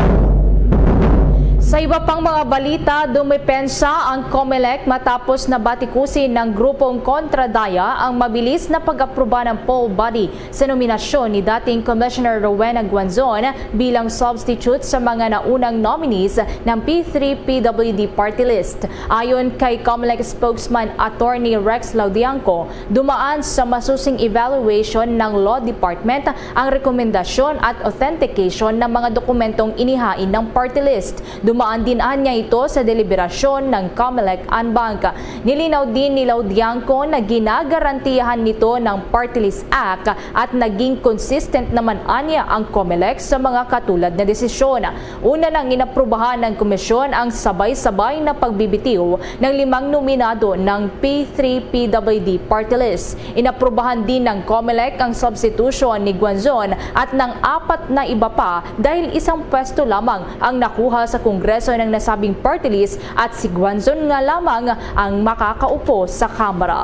Sa iba pang mga balita, dumepensa ang COMELEC matapos na batikusin ng grupong kontradaya ang mabilis na pag-aproba ng poll body sa nominasyon ni dating Commissioner Rowena Guanzon bilang substitute sa mga naunang nominees ng P3PWD party list. Ayon kay COMELEC spokesman Attorney Rex Laudianco, dumaan sa masusing evaluation ng Law Department ang rekomendasyon at authentication ng mga dokumentong inihain ng party list. Dumaan din niya ito sa deliberasyon ng COMELEC Anbank. Nilinaw din ni Laudianco na ginagarantiyahan nito ng Party List Act at naging consistent naman anya ang COMELEC sa mga katulad na desisyon. Una nang inaprubahan ng komisyon ang sabay-sabay na pagbibitiw ng 5 nominado ng P3PWD Party List. Inaprubahan din ng COMELEC ang substitution ni Guanzon at ng 4 na iba pa dahil isang pwesto lamang ang nakuha sa Kongreso ng nasabing party list at si Guanzon nga lamang ang makakaupo sa Kamara.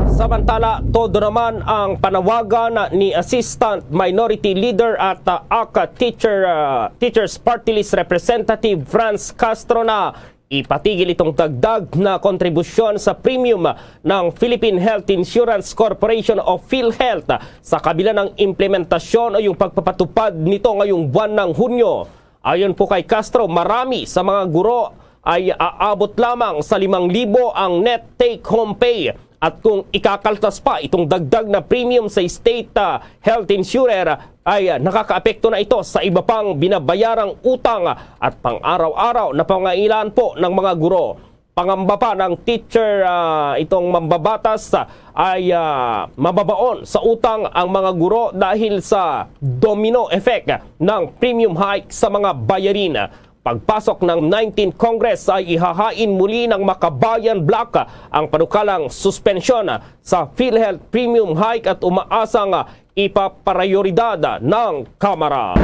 Samantala, todo naman ang panawagan ni Assistant Minority Leader at ACT Teachers Party List Representative Franz Castro na ipatigil itong dagdag na kontribusyon sa premium ng Philippine Health Insurance Corporation o PhilHealth sa kabila ng implementasyon o yung pagpapatupad nito ngayong buwan ng Hunyo. Ayon po kay Castro, marami sa mga guro ay aabot lamang sa 5,000 ang net take-home pay. At kung ikakaltas pa itong dagdag na premium sa state health insurer, ay nakakaapekto na ito sa iba pang binabayarang utang at pang-araw-araw na pangailangan po ng mga guro. Pangamba pa ng teacher itong mambabatas ay mababaon sa utang ang mga guro dahil sa domino effect ng premium hike sa mga bayarin. Pagpasok ng 19th Congress ay ihahain muli ng Makabayan Bloc ang panukalang suspensyon sa PhilHealth premium hike at umaasang ipaprayoridad ng Kamara.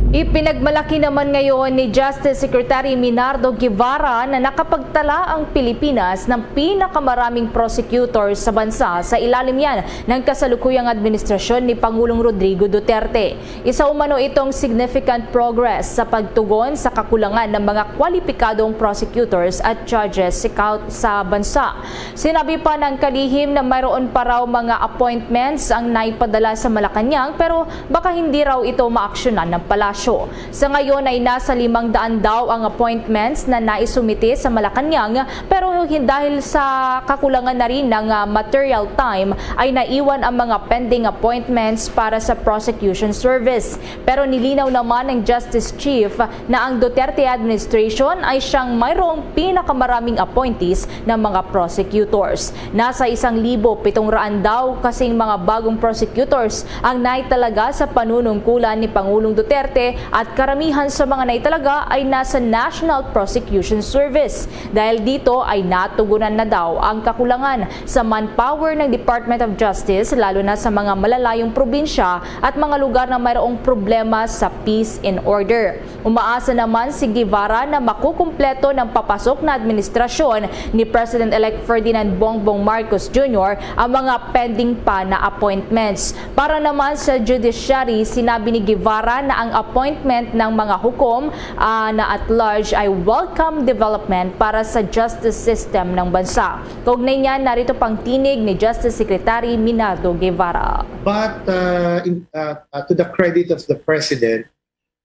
Ipinagmalaki naman ngayon ni Justice Secretary Minardo Guevara na nakapagtala ang Pilipinas ng pinakamaraming prosecutors sa bansa sa ilalim yan ng kasalukuyang administrasyon ni Pangulong Rodrigo Duterte. Isa umano itong significant progress sa pagtugon sa kakulangan ng mga kwalipikadong prosecutors at judges sa bansa. Sinabi pa ng kalihim na mayroon pa raw mga appointments ang naipadala sa Malacanang pero baka hindi raw ito maaksyonan ng palasyo. Sa ngayon ay nasa 500 daw ang appointments na naisumite sa Malacanang pero dahil sa kakulangan na rin ng material time ay naiwan ang mga pending appointments para sa prosecution service. Pero nilinaw naman ng Justice Chief na ang Duterte administration ay siyang mayroong pinakamaraming appointees ng mga prosecutors. Nasa 1,700 daw kasing mga bagong prosecutors ang naitalaga sa panunungkulan ni Pangulong Duterte at karamihan sa mga naitalaga ay nasa National Prosecution Service. Dahil dito ay natugunan na daw ang kakulangan sa manpower ng Department of Justice lalo na sa mga malalayong probinsya at mga lugar na mayroong problema sa peace and order. Umaasa naman si Guevara na makukumpleto ng papasok na administrasyon ni President-elect Ferdinand Bongbong Marcos Jr. ang mga pending pa na appointments. Para naman sa judiciary, sinabi ni Guevara na ang appointment ng mga hukom na at large ay welcome development para sa justice system ng bansa. Kaugnay niya, narito pang tinig ni Justice Secretary Minardo Guevara. But to the credit of the President,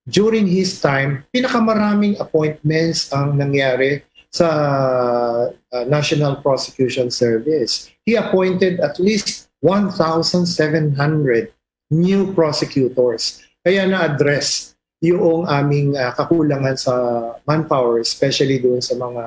during his time, pinakamaraming appointments ang nangyari sa National Prosecution Service. He appointed at least 1,700 new prosecutors. Kaya na-address yung aming kakulangan sa manpower, especially doon sa mga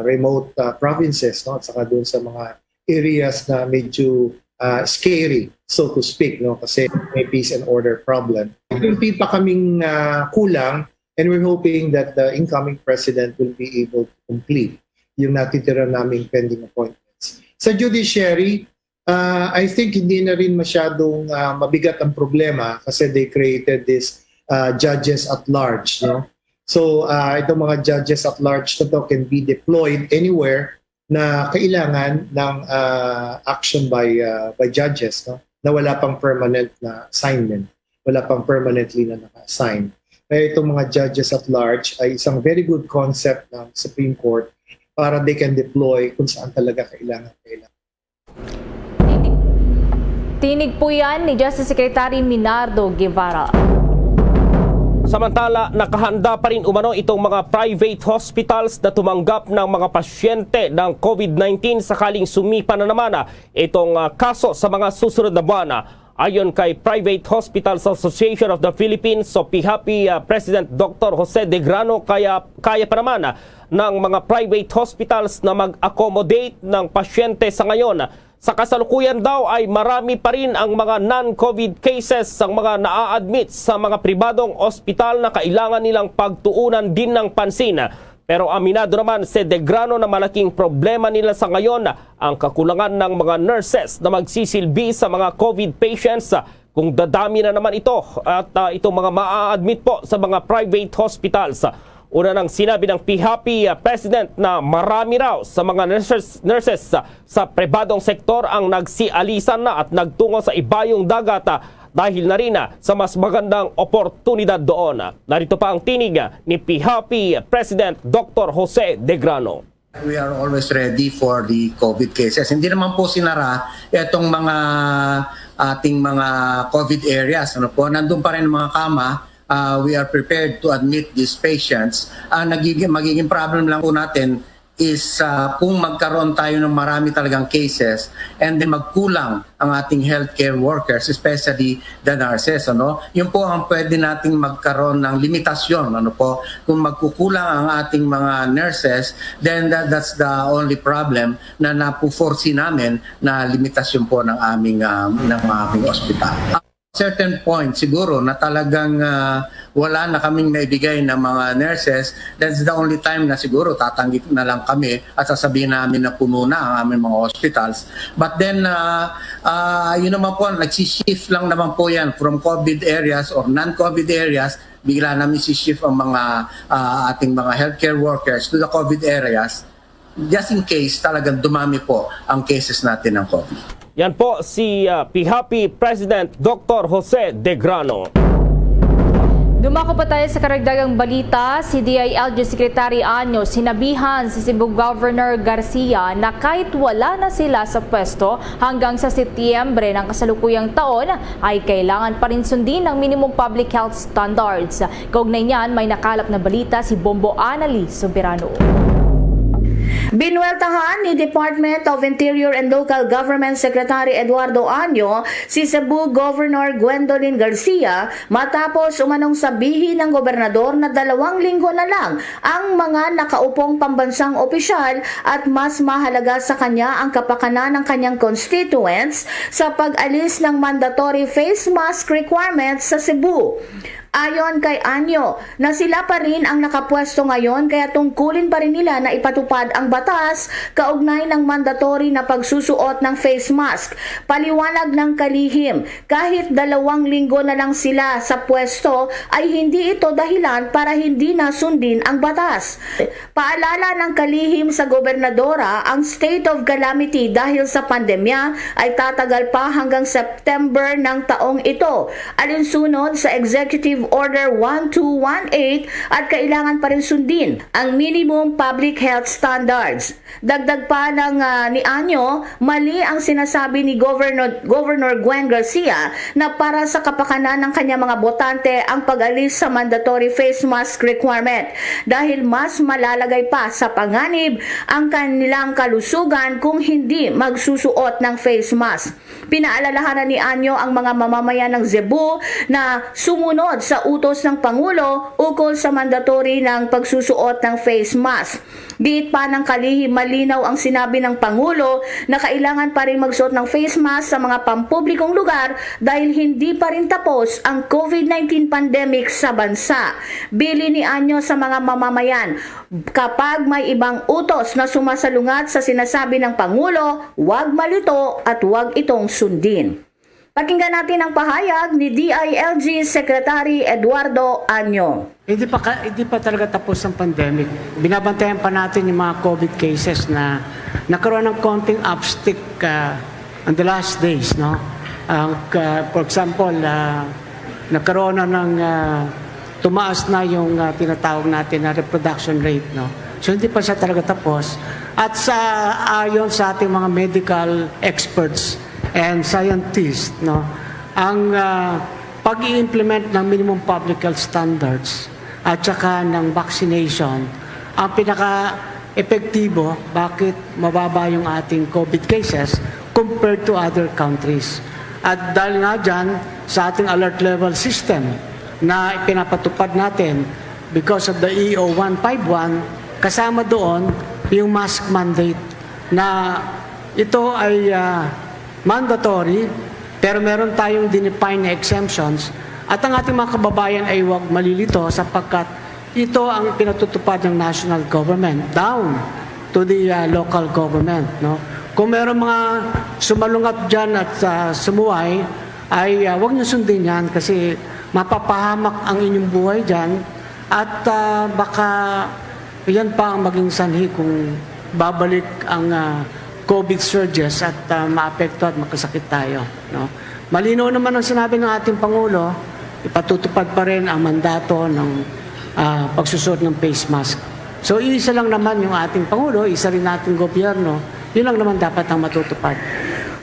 remote provinces, no? At saka doon sa mga areas na medyo scary, so to speak, no? Kasi may peace and order problem. Hindi pa kaming kulang, and we're hoping that the incoming president will be able to complete yung natitira naming pending appointments. Sa judiciary, I think hindi na rin masyadong mabigat ang problema kasi they created this judges at large, no? So itong mga judges at large na to can be deployed anywhere na kailangan ng action by judges, no? Na wala pang permanent na assignment, wala pang permanently na naka-assign. Kaya itong mga judges at large ay isang very good concept ng Supreme Court para they can deploy kung saan talaga kailangan. Tinig po yan ni Justice Secretary Minardo Guevara. Samantala, nakahanda pa rin umano itong mga private hospitals na tumanggap ng mga pasyente ng COVID-19 sakaling sumipa na naman itong kaso sa mga susunod na buwan. Ayon kay Private Hospitals Association of the Philippines, so PHAPI President Dr. Jose De Grano, kaya pa naman ng mga private hospitals na mag-accommodate ng pasyente sa ngayon. Sa kasalukuyan daw ay marami pa rin ang mga non-COVID cases ang mga naa-admit sa mga pribadong ospital na kailangan nilang pagtuunan din ng pansin. Pero aminado naman si De Grano na malaking problema nila sa ngayon ang kakulangan ng mga nurses na magsisilbi sa mga COVID patients kung dadami na naman ito at itong mga maa-admit po sa mga private hospitals. Una nang sinabi ng PHAPI President na marami raw sa mga nurses sa pribadong sektor ang nagsialisan na at nagtungo sa ibayong dagat dahil na rin sa mas magandang oportunidad doon. Narito pa ang tinig ni PHAPI President Dr. Jose De Grano. We are always ready for the COVID cases. Hindi naman po sinara itong mga ating mga COVID areas. Ano po? Nandun pa rin mga kama. We are prepared to admit these patients. Magiging problem lang po natin is kung magkaroon tayo ng marami talagang cases and then magkulang ang ating healthcare workers, especially the nurses. Ano? Yun po ang pwede nating magkaroon ng limitasyon. Ano po? Kung magkukulang ang ating mga nurses, then that's the only problem na napuforesee namin na limitasyon po ng aming ospital. Certain point siguro na talagang wala na kaming naibigay ng mga nurses, that's the only time na siguro tatanggip na lang kami at sasabihin namin na puno na ang aming mga hospitals. But then, yun naman po, nagsishift lang naman po yan from COVID areas or non-COVID areas, bigla namin sishift ang mga ating mga healthcare workers to the COVID areas just in case talagang dumami po ang cases natin ng COVID. Yan po si PHAPI President Dr. Jose De Grano. Dumako pa tayo sa karagdagang balita. Si DILG Secretary Anyo sinabihan si Cebu Governor Garcia na kahit wala na sila sa pwesto hanggang sa Setyembre ng kasalukuyang taon ay kailangan pa rin sundin ng minimum public health standards. Kaugnay niyan, may nakalap na balita si Bombo Anali Soberano. Binueltahan ni Department of Interior and Local Government Secretary Eduardo Año si Cebu Governor Gwendolyn Garcia matapos umanong sabihin ng gobernador na 2 linggo na lang ang mga nakaupong pambansang opisyal at mas mahalaga sa kanya ang kapakanan ng kanyang constituents sa pag-alis ng mandatory face mask requirements sa Cebu. Ayon kay Anyo, na sila pa rin ang nakapwesto ngayon kaya tungkulin pa rin nila na ipatupad ang batas kaugnay ng mandatory na pagsusuot ng face mask. Paliwanag ng kalihim, kahit 2 linggo na lang sila sa pwesto ay hindi ito dahilan para hindi nasundin ang batas. Paalala ng kalihim sa gobernadora, ang state of calamity dahil sa pandemya ay tatagal pa hanggang September ng taong ito. Alinsunod sa Executive Order 1218 at kailangan pa rin sundin ang minimum public health standards. Dagdag pa ng ni Anyo, mali ang sinasabi ni Governor Gwen Garcia na para sa kapakanan ng kanyang mga botante ang pag-alis sa mandatory face mask requirement dahil mas malalagay pa sa panganib ang kanilang kalusugan kung hindi magsusuot ng face mask. Pinaalalahanan ni Anyo ang mga mamamayan ng Cebu na sumunod sa utos ng Pangulo ukol sa mandatory ng pagsusuot ng face mask. Diit pa ng kalihim, malinaw ang sinabi ng Pangulo na kailangan pa rin magsuot ng face mask sa mga pampublikong lugar dahil hindi pa rin tapos ang COVID-19 pandemic sa bansa. Bili ni Anyo sa mga mamamayan, kapag may ibang utos na sumasalungat sa sinasabi ng Pangulo, huwag malito at huwag itong sundin. Pakinggan natin ang pahayag ni DILG Secretary Eduardo Año. Hindi pa talaga tapos ang pandemic. Binabantayan pa natin yung mga COVID cases na nagkaroon ng konting upstick on the last days. No? For example, nagkaroon na ng tumaas na yung tinatawag natin na reproduction rate. No? So hindi pa siya talaga tapos. At ayon sa ating mga medical experts and scientists, no, ang pag-i-implement ng minimum public health standards at saka ng vaccination ang pinaka-epektibo bakit mababa yung ating COVID cases compared to other countries. At dahil nga dyan sa ating alert level system na pinapatupad natin because of the EO 151, kasama doon yung mask mandate na ito ay mandatory, pero meron tayong dinefine na exemptions at ang ating mga kababayan ay huwag malilito sapagkat ito ang pinatutupad ng national government down to the local government. No? Kung meron mga sumalungat dyan at sumuway, ay huwag niyo sundin yan kasi mapapahamak ang inyong buhay dyan at baka yan pa ang maging sanhi kung babalik ang COVID surges at maapekto at makasakit tayo. No? Malinaw naman ang sinabi ng ating Pangulo, ipatutupad pa rin ang mandato ng pagsusuot ng face mask. So isa lang naman yung ating Pangulo, isa rin nating gobyerno, yun lang naman dapat ang matutupad.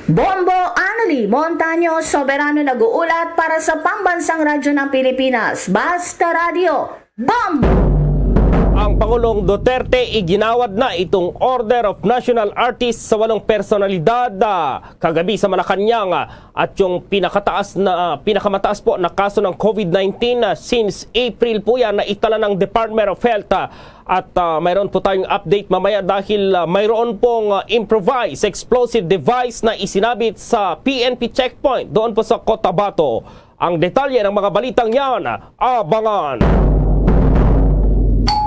Bombo Anali Montaño Soberano nag-uulat para sa Pambansang Radyo ng Pilipinas. Basta Radio, Bombo! Ang Pangulong Duterte iginawad na itong Order of National Artists sa 8 personalidad kagabi sa Malacanang at yung pinakamataas po na kaso ng COVID-19 since April po yan na itala ng Department of Health. At mayroon po tayong update mamaya dahil mayroon pong improvised explosive device na isinabit sa PNP checkpoint doon po sa Cotabato. Ang detalye ng mga balitang yan, abangan!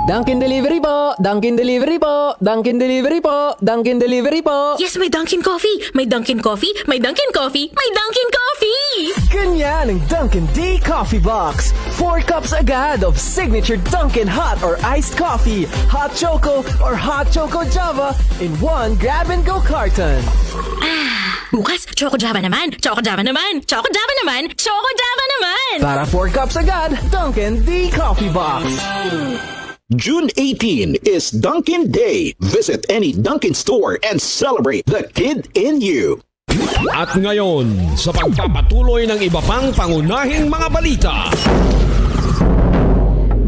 Dunkin Delivery po! Dunkin Delivery po! Dunkin Delivery po! Dunkin Delivery po! Yes, may Dunkin Coffee! May Dunkin Coffee! May Dunkin Coffee! May Dunkin Coffee! Ganyan ang Dunkin Day Coffee Box! 4 cups agad of signature Dunkin Hot or Iced Coffee, Hot Choco or Hot Choco Java in 1 grab-and-go carton. Bukas, Choco Java naman! Choco Java naman! Choco Java naman! Choco Java naman! Para 4 cups agad, Dunkin Day Coffee Box! June 18 is Dunkin Day. Visit any Dunkin store and celebrate the kid in you. At ngayon, sa pagpapatuloy ng iba pang pangunahing mga balita.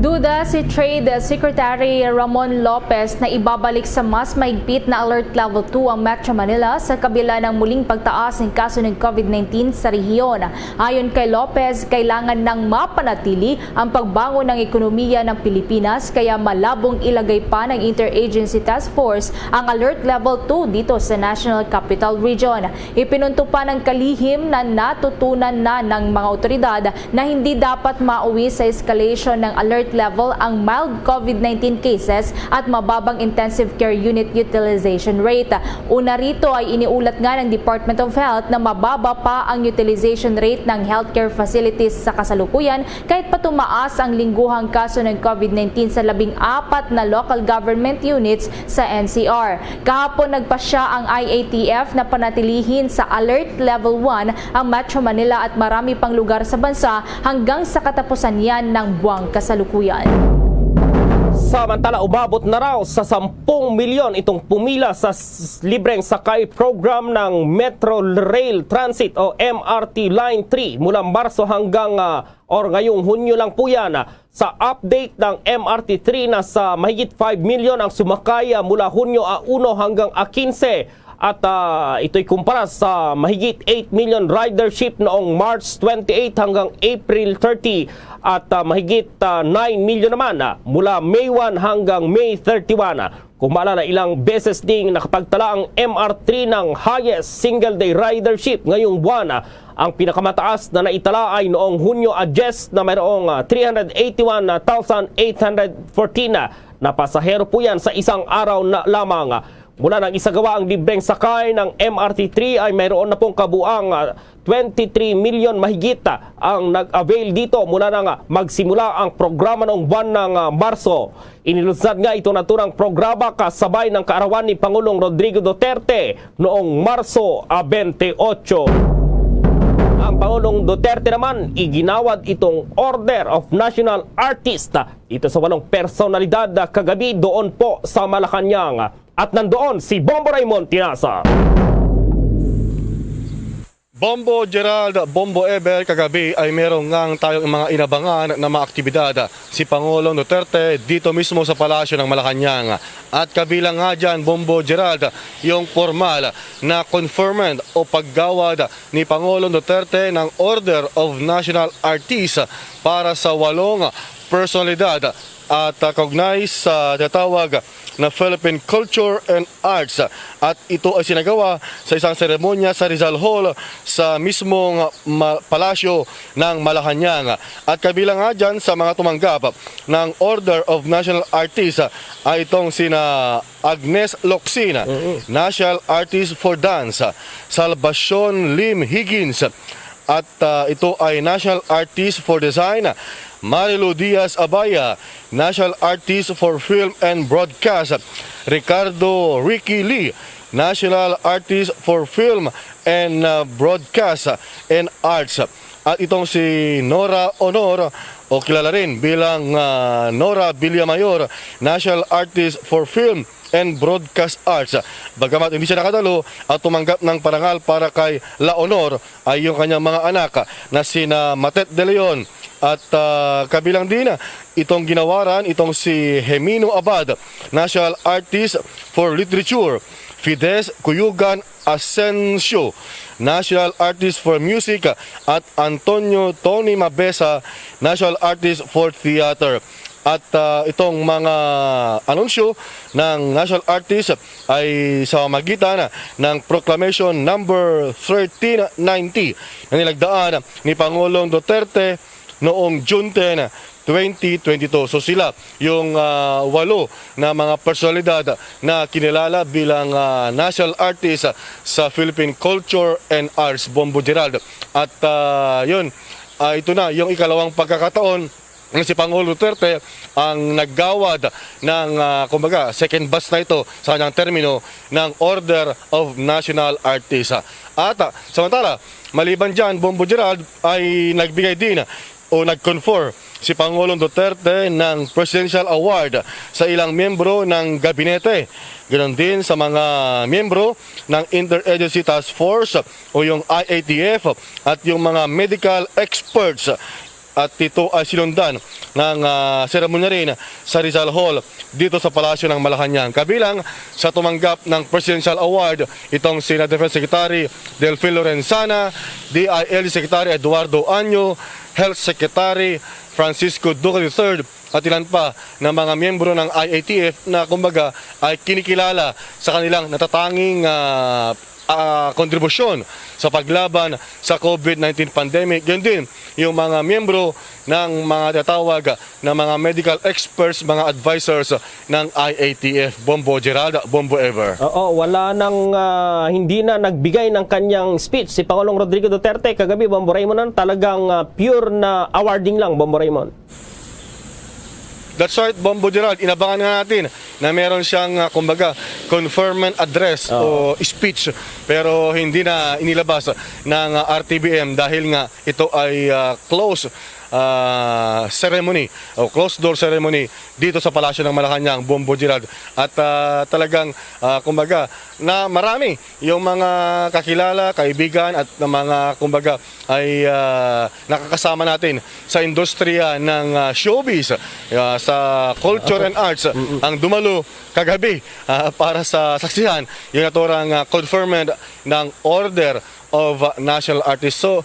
Duda si Trade Secretary Ramon Lopez na ibabalik sa mas mahigpit na Alert Level 2 ang Metro Manila sa kabila ng muling pagtaas ng kaso ng COVID-19 sa rehiyon. Ayon kay Lopez, kailangan nang mapanatili ang pagbangon ng ekonomiya ng Pilipinas kaya malabong ilagay pa ng Interagency Task Force ang Alert Level 2 dito sa National Capital Region. Ipinunto pa ng kalihim na natutunan na ng mga otoridad na hindi dapat mauwi sa escalation ng alert level ang mild COVID-19 cases at mababang intensive care unit utilization rate. Una rito ay iniulat nga ng Department of Health na mababa pa ang utilization rate ng healthcare facilities sa kasalukuyan kahit pa tumaas ang lingguhang kaso ng COVID-19 sa 14 na local government units sa NCR. Kahapon nagpasya ang IATF na panatilihin sa Alert Level 1 ang Metro Manila at marami pang lugar sa bansa hanggang sa katapusan yan ng buwang kasalukuyan. Samantala, umabot na raw sa 10 milyon itong pumila sa libreng sakay program ng Metro Rail Transit o MRT Line 3 mula Marso hanggang ngayong Hunyo lang po yan. Sa update ng MRT 3 na sa mahigit 5 milyon ang sumakay mula Hunyo 1 hanggang 15. At ito'y kumpara sa mahigit 8 million ridership noong March 28 hanggang April 30 at mahigit 9 million naman mula May 1 hanggang May 31. Kung maalala, ilang beses ding nakapagtala ang MR3 ng highest single-day ridership ngayong buwan. Ang pinakamataas na naitala ay noong Hunyo 10 na mayroong 381,814 na pasahero po yan sa isang araw na lamang. Mula nang isagawa ang libreng sakay ng MRT3 ay mayroon na pong kabuang 23 million mahigit ang nag-avail dito mula nang magsimula ang programa noong buwan ng Marso. Inilunsad nga ito naturang programa kasabay ng kaarawan ni Pangulong Rodrigo Duterte noong Marso 28. Ang Pangulong Duterte naman iginawad itong Order of National Artist dito sa 8 personalidad kagabi doon po sa Malacanang. At nandoon si Bombo Raymond Tinasa. Bombo Gerald, Bombo Eber, kagabi ay merong ngang tayong mga inabangan na mga aktibidad. Si Pangulong Duterte dito mismo sa Palasyo ng Malacanang. At kabilang nga dyan, Bombo Gerald, yung formal na conferment o paggawad ni Pangulong Duterte ng Order of National Artists para sa 8 personalidad at kaugnay sa tatawag na Philippine Culture and Arts. At ito ay sinagawa sa isang seremonya sa Rizal Hall sa mismong palasyo ng Malacanang. At kabilang nga dyan sa mga tumanggap ng Order of National Artists ay itong sina Agnes Locsin, National Artist for Dance, Salvacion Lim Higgins, at ito ay National Artist for Design, Marilu Diaz Abaya, National Artist for Film and Broadcast, Ricardo Ricky Lee, National Artist for Film and Broadcast and Arts. At itong si Nora Honor o kilala rin bilang Nora Villamayor, National Artist for Film and Broadcast Arts. Bagamat hindi siya nakadalo at tumanggap ng parangal para kay La Honor ay yung kanyang mga anak na sina Matet de Leon at kabilang din itong ginawaran itong si Gemino Abad, National Artist for Literature, Fides Cuyugan Asensio, National Artist for Music, at Antonio Tony Mabesa, National Artist for Theater. At itong mga anunsyo ng National Artist ay sa magitan ng Proclamation number 1390 na nilagdaan ni Pangulong Duterte noong June 10, 2022. So sila yung 8 na mga personalidad na kinilala bilang national artist sa Philippine Culture and Arts, Bombo Gerald. At yun, ito na yung ikalawang pagkakataon si Pangulong Duterte ang naggawad ng kumbaga second batch na ito sa kanyang termino ng Order of National Artists. At samantala, maliban dyan, Bombo Gerald ay nagbigay din o nag-confer si Pangulong Duterte ng Presidential Award sa ilang miyembro ng gabinete. Ganon din sa mga miyembro ng Interagency Task Force o yung IATF at yung mga medical experts. at ito ay sinundan ng seremonya rin sa Rizal Hall dito sa Palasyo ng Malacanang. Kabilang sa tumanggap ng Presidential Award itong sina Defense Secretary Delfin Lorenzana, DILG Secretary Eduardo Año, Health Secretary Francisco Duque III at ilan pa ng mga miyembro ng IATF na kumbaga ay kinikilala sa kanilang natatanging kontribusyon sa paglaban sa COVID-19 pandemic. Ganyan din yung mga miyembro ng mga tatawag na mga medical experts, mga advisors ng IATF. Bombo Gerald, Bombo Ever. Oo, wala nang hindi na nagbigay ng kanyang speech si Pangulong Rodrigo Duterte kagabi, Bombo Raymond, talagang pure na awarding lang, Bombo Raymond. That's right, Bombo Gerald. Inabangan nga natin na meron siyang, kumbaga, conferment address o speech. Pero hindi na inilabas ng RTBM dahil nga ito ay close ceremony o closed door ceremony dito sa Palasyo ng Malacanang, Bombo Gerald. At talagang, kumbaga, na marami yung mga kakilala, kaibigan at na mga, kumbaga, ay nakakasama natin sa industriya ng showbiz, sa culture and arts ang dumalo kagabi para sa saksihan yung naturang conferment ng Order of National Artists. So,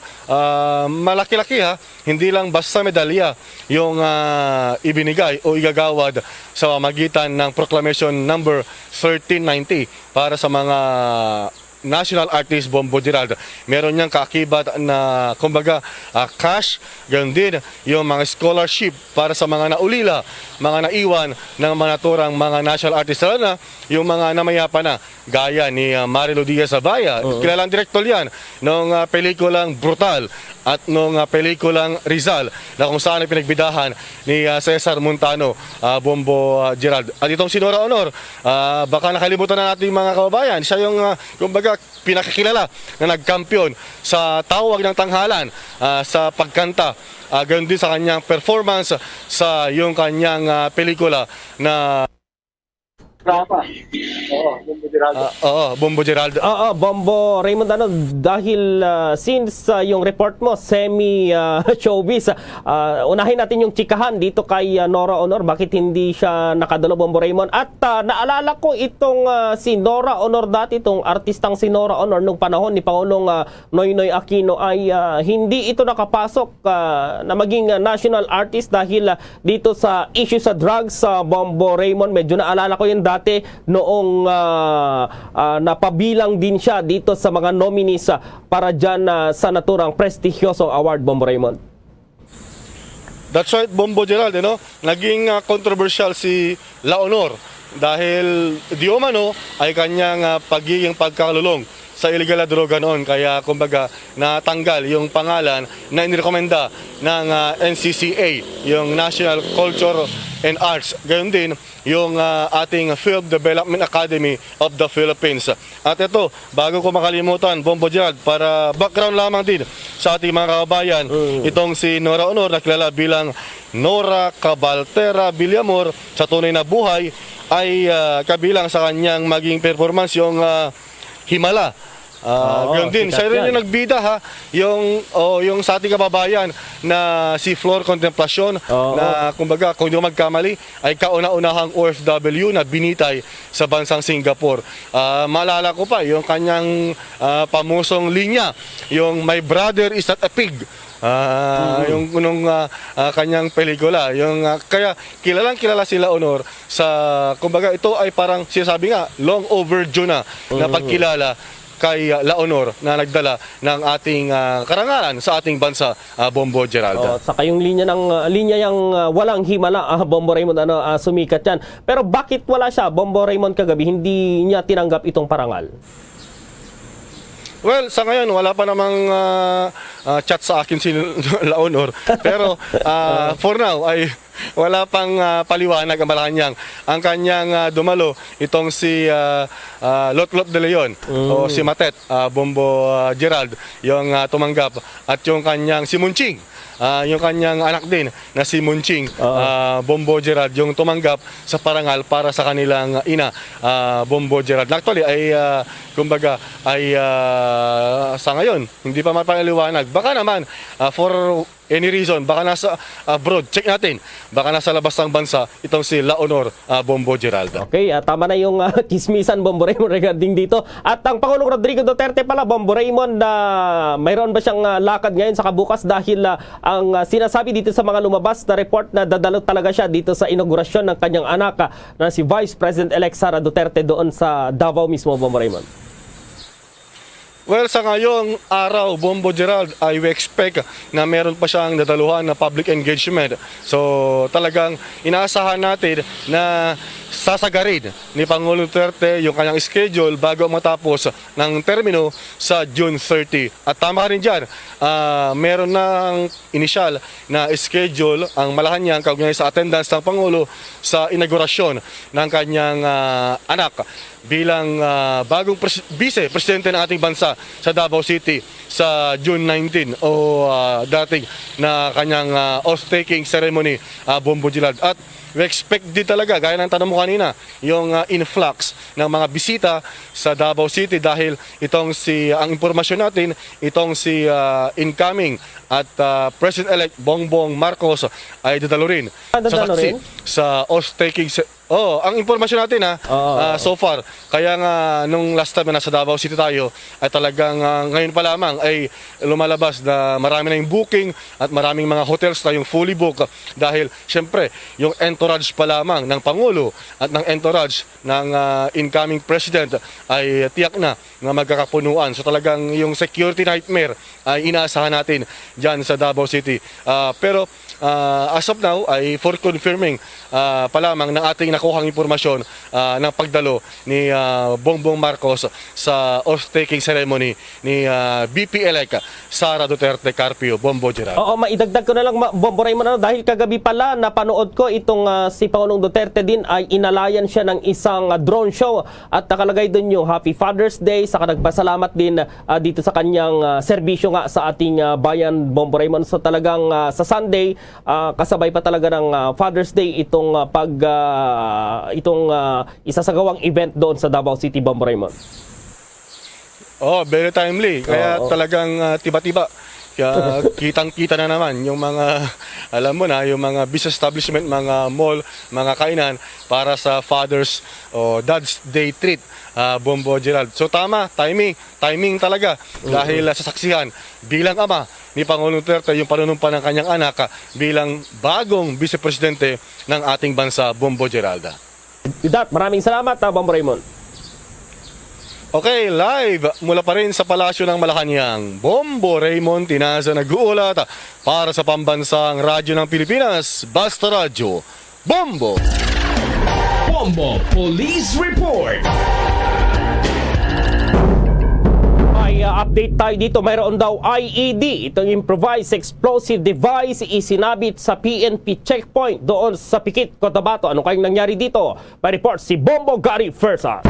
malaki-laki hindi lang basta medalya yung ibinigay o igagawad sa magitan ng Proclamation number 1390 para sa mga national artist, Bombo Gerald. Meron niyang kaakibat na kumbaga cash, gayon din yung mga scholarship para sa mga naulila, mga naiwan ng mga naturang mga national artist, lalo na yung mga namayapa na gaya ni Marilo Diaz-Abaya. Kilalang direktor yan nung pelikulang Brutal at nung pelikulang Rizal na kung saan ay pinagbidahan ni Cesar Montano, Bombo Gerald. At itong si Nora Honor, baka nakalimutan na natin mga kababayan, siya yung kumbaga pinakakilala na nagkampiyon sa tawag ng tanghalan sa pagkanta. Gayon din sa kanyang performance sa yung kanyang pelikula na Bombo Gerald. Bombo Gerald. Bombo Raymond, dahil since yung report mo semi-showbiz, unahin natin yung chikahan dito kay Nora Honor. Bakit hindi siya nakadalo, Bombo Raymond? At naalala ko itong si Nora Honor dati, itong artistang si Nora Honor nung panahon ni Pangulong Noynoy Aquino ay hindi ito nakapasok na maging national artist dahil dito sa issue sa drugs, Bombo Raymond. Medyo naalala ko yun dati noong napabilang din siya dito sa mga nominees para dyan sa naturang prestigiosong award, Bombo Raymond. That's right, Bombo Gerald. Naging controversial si La Honor dahil di umano ay kanyang pagiging pagkalulong sa illegal na droga noon. Kaya kumbaga natanggal yung pangalan na inirekomenda ng NCCA, yung National Culture and Arts. Gayon din yung ating Film Development Academy of the Philippines. At ito, bago ko makalimutan, Bombo Gerald, para background lamang din sa ating mga kababayan, itong si Nora Honor, na kilala bilang Nora Cabaltera Villamor sa tunay na buhay, ay kabilang sa kanyang maging performance yung Himala. Ganoon din, siya rin yung nagbida yung sa ating kababayan na si Flor Contemplacion na kumbaga kung hindi ko magkamali ay kauna-unahang OFW na binitay sa bansang Singapore. Maalala ko pa yung kanyang pamusong linya, yung My Brother is Not a Pig. Yung unong kanyang pelikula, yung kaya kilala sila Honor sa kumbaga ito ay parang sinasabi nga long overdue na pagkilala kay La Honor na nagdala ng ating karangalan sa ating bansa, Bombo Gerald. Saka yung linya yung walang himala, Bombo Raymond, sumikat yan. Pero bakit wala siya, Bombo Raymond, kagabi hindi niya tinanggap itong parangal? Well, sa ngayon, wala pa namang chat sa akin si La Honor. Pero for now, ay wala pang paliwanag ang Malacanang. Ang kanyang dumalo, itong si Lotlot de Leon o si Matet, Bombo Gerald, yung tumanggap. At yung kanyang si Munching, yung kanyang anak din na si Munching, Bombo Gerald, yung tumanggap sa parangal para sa kanilang ina, Bombo Gerald. Actually ay kumbaga ay sa ngayon hindi pa mapaliwanag. Baka naman for any reason, baka nasa abroad, check natin, baka nasa labas ng bansa itong si Laonor Bombo Geralda. Okay, tama na yung kismisan, Bombo Raymond, regarding dito. At ang Pangulong Rodrigo Duterte pala, Bombo Raymond, mayroon ba siyang lakad ngayon sa kabukas dahil ang sinasabi dito sa mga lumabas na report na dadalo talaga siya dito sa inaugurasyon ng kanyang anak na si Vice President-elect Sara Duterte doon sa Davao mismo, Bombo Raymond. Well, sa ngayong araw, Bombo Gerald, I expect na meron pa siyang dadaluhan na public engagement. So talagang inaasahan natin na sasagarin ni Pangulong Duterte yung kanyang schedule bago matapos ng termino sa June 30. At tama ka rin dyan, meron ng initial na schedule ang Malacanang kaugnay sa attendance ng Pangulo sa inaugurasyon ng kanyang anak bilang bagong vice-presidente ng ating bansa sa Davao City sa June 19 o dating na kanyang oath-taking ceremony, Bombo Gerald. At we expect din talaga, gaya ng tanong mo kanina, yung influx ng mga bisita sa Davao City dahil ang impormasyon natin, itong si incoming at President-elect Bongbong Marcos ay dadalo rin sa saksi sa oath-taking ang impormasyon natin so far. Kaya nga nung last time na nasa Davao City tayo ay talagang ngayon pa lamang ay lumalabas na marami na yung booking at maraming mga hotels na yung fully booked dahil syempre yung entourage pa lamang ng Pangulo at ng entourage ng incoming President ay tiyak na magkakapunuan. So talagang yung security nightmare ay inaasahan natin dyan sa Davao City. Pero as of now ay for confirming pa lamang ng ating nakuhang impormasyon ng pagdalo ni Bongbong Marcos sa oath-taking ceremony ni BP-elect Sara Duterte Carpio, Bombo Gerald. Oo, maidagdag ko na lang, Bombo Raymond, dahil kagabi pala napanood ko itong si Pangulong Duterte din ay inalayan siya ng isang drone show at nakalagay doon yung Happy Father's Day, saka nagpasalamat din dito sa kanyang serbisyo nga sa ating bayan, Bombo Raymond. So talagang sa Sunday, kasabay pa talaga ng Father's Day itong isasagawang event doon sa Davao City, Bombo Raymond. Very timely. Kaya talagang tiba-tiba. Kaya kitang-kita na naman yung mga, alam mo na, yung mga business establishment, mga mall, mga kainan para sa Father's o Dad's Day treat, Bombo Gerald. So tama, timing talaga dahil sasaksihan bilang ama ni Pangulong Duterte yung panunumpa ng kanyang anak bilang bagong vice-presidente ng ating bansa, Bombo Geralda. With that, maraming salamat, Bombo Raymond. Okay, live mula pa rin sa Palasyo ng Malacanang, Bombo Raymond Tinaza nag-uulat para sa pambansang radyo ng Pilipinas, Basta Radyo, Bombo! Bombo Police Report! Update tayo dito, mayroon daw IED, itong improvised explosive device isinabit sa PNP checkpoint doon sa Pikit, Cotabato. Ano kayong nangyari dito? May report si Bombo Gary Fersa.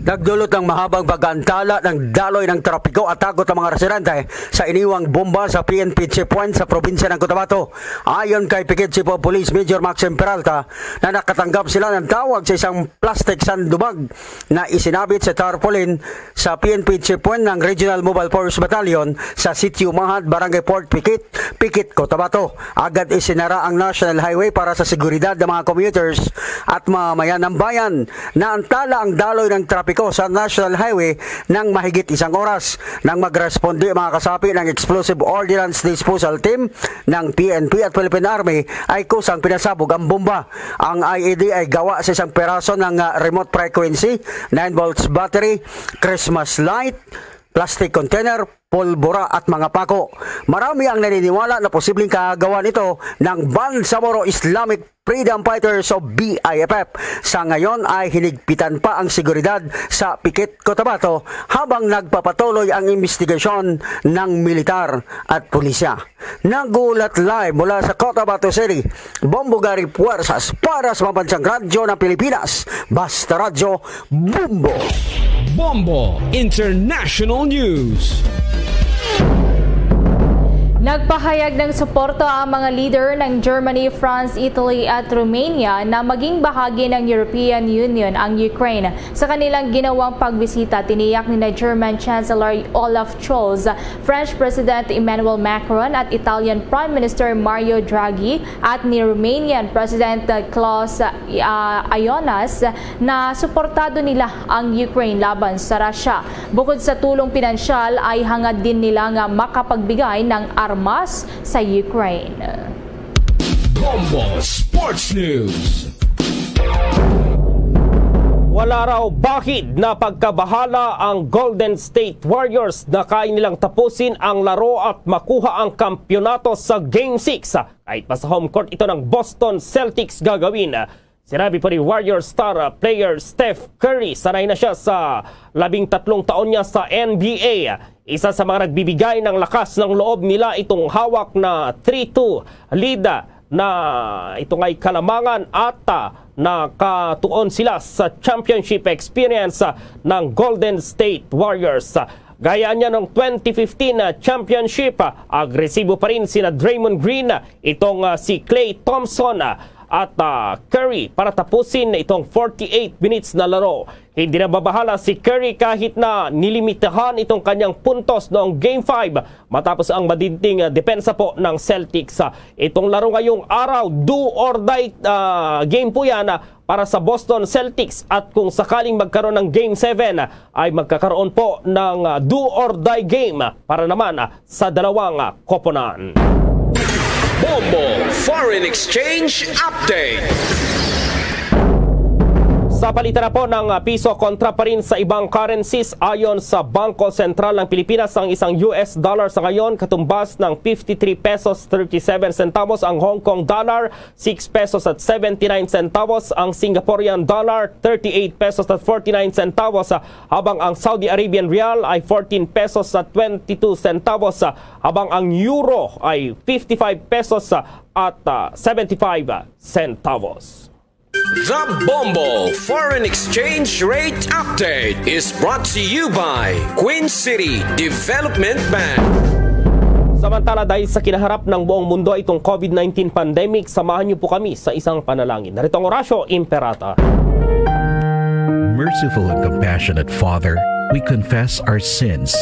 Nagdulot ng mahabang pag-aantala ng daloy ng trapiko at takot ng mga residente sa iniwang bomba sa PNP checkpoint sa probinsya ng Cotabato. Ayon kay Pikit Chief of Police Major Maxim Peralta na nakatanggap sila ng tawag sa isang plastic sandubag na isinabit sa tarpaulin sa PNP checkpoint ng Regional Mobile Force Battalion sa Sitio Mahad, Barangay Port Pikit, Cotabato. Agad isinara ang National Highway para sa seguridad ng mga commuters at mamamayan ng bayan. Naantala ang daloy ng trapiko sa National Highway ng mahigit isang oras nang magresponde mga kasapi ng Explosive Ordnance Disposal Team ng PNP at Philippine Army ay kusang pinasabog ang bomba. Ang IED ay gawa sa isang peraso ng remote frequency, 9 volts battery, Christmas light, plastic container, pulbura at mga pako. Marami ang naniniwala na posibleng kagawa nito ng Bangsamoro Islamic Freedom Fighters o BIFF. Sa ngayon ay hinigpitan pa ang seguridad sa Pikit, Cotabato habang nagpapatuloy ang investigasyon ng militar at pulisya. Nagulat live mula sa Cotabato City, Bombo Gary Puersas para sa Mabansang Radyo ng Pilipinas, Basta Radyo, Bombo! Bombo International News. Nagpahayag ng suporta ang mga leader ng Germany, France, Italy at Romania na maging bahagi ng European Union ang Ukraine. Sa kanilang ginawang pagbisita, tiniyak ni German Chancellor Olaf Scholz, French President Emmanuel Macron at Italian Prime Minister Mario Draghi at ni Romanian President Klaus Iohannis na suportado nila ang Ukraine laban sa Russia. Bukod sa tulong pinansyal ay hangad din nila nga makapagbigay ng armas sa Ukraine. Bombo Sports News. Wala raw bahid na pagkabahala ang Golden State Warriors na kaya nilang tapusin ang laro at makuha ang kampyonato sa Game 6. Kahit pa sa home court ito ng Boston Celtics gagawin. Sinabi pa ni Warriors star player Steph Curry, sanay na siya sa 13 taon niya sa NBA. Isa sa mga nagbibigay ng lakas ng loob nila itong hawak na 3-2 lead na ito nga'y kalamangan at nakatuon sila sa championship experience ng Golden State Warriors. Gaya niya ng 2015 championship, agresibo pa rin sina Draymond Green, itong si Klay Thompson at Curry para tapusin itong 48 minutes na laro. Hindi na babahala si Curry kahit na nilimitahan itong kanyang puntos noong Game 5 matapos ang madinting depensa po ng Celtics. Itong laro ngayong araw, do or die game po yan para sa Boston Celtics, at kung sakaling magkaroon ng Game 7 ay magkakaroon po ng do or die game para naman sa dalawang koponan. Bombo Foreign Exchange Update. Sa palitan na po ng piso kontra pa rin sa ibang currencies, ayon sa Bangko Sentral ng Pilipinas, ang isang US dollar sa ngayon katumbas ng 53 pesos 37 centavos, ang Hong Kong dollar 6 pesos at 79 centavos, ang Singaporean dollar 38 pesos at 49 centavos, habang ang Saudi Arabian rial ay 14 pesos at 22 centavos, habang ang euro ay 55 pesos at 75 centavos. The Bombo Foreign Exchange Rate Update is brought to you by Queen City Development Bank. Samantala, dahil sa kinaharap ng buong mundo itong COVID-19 pandemic, samahan niyo po kami sa isang panalangin. Narito ang Horacio Imperata. Merciful and compassionate Father, we confess our sins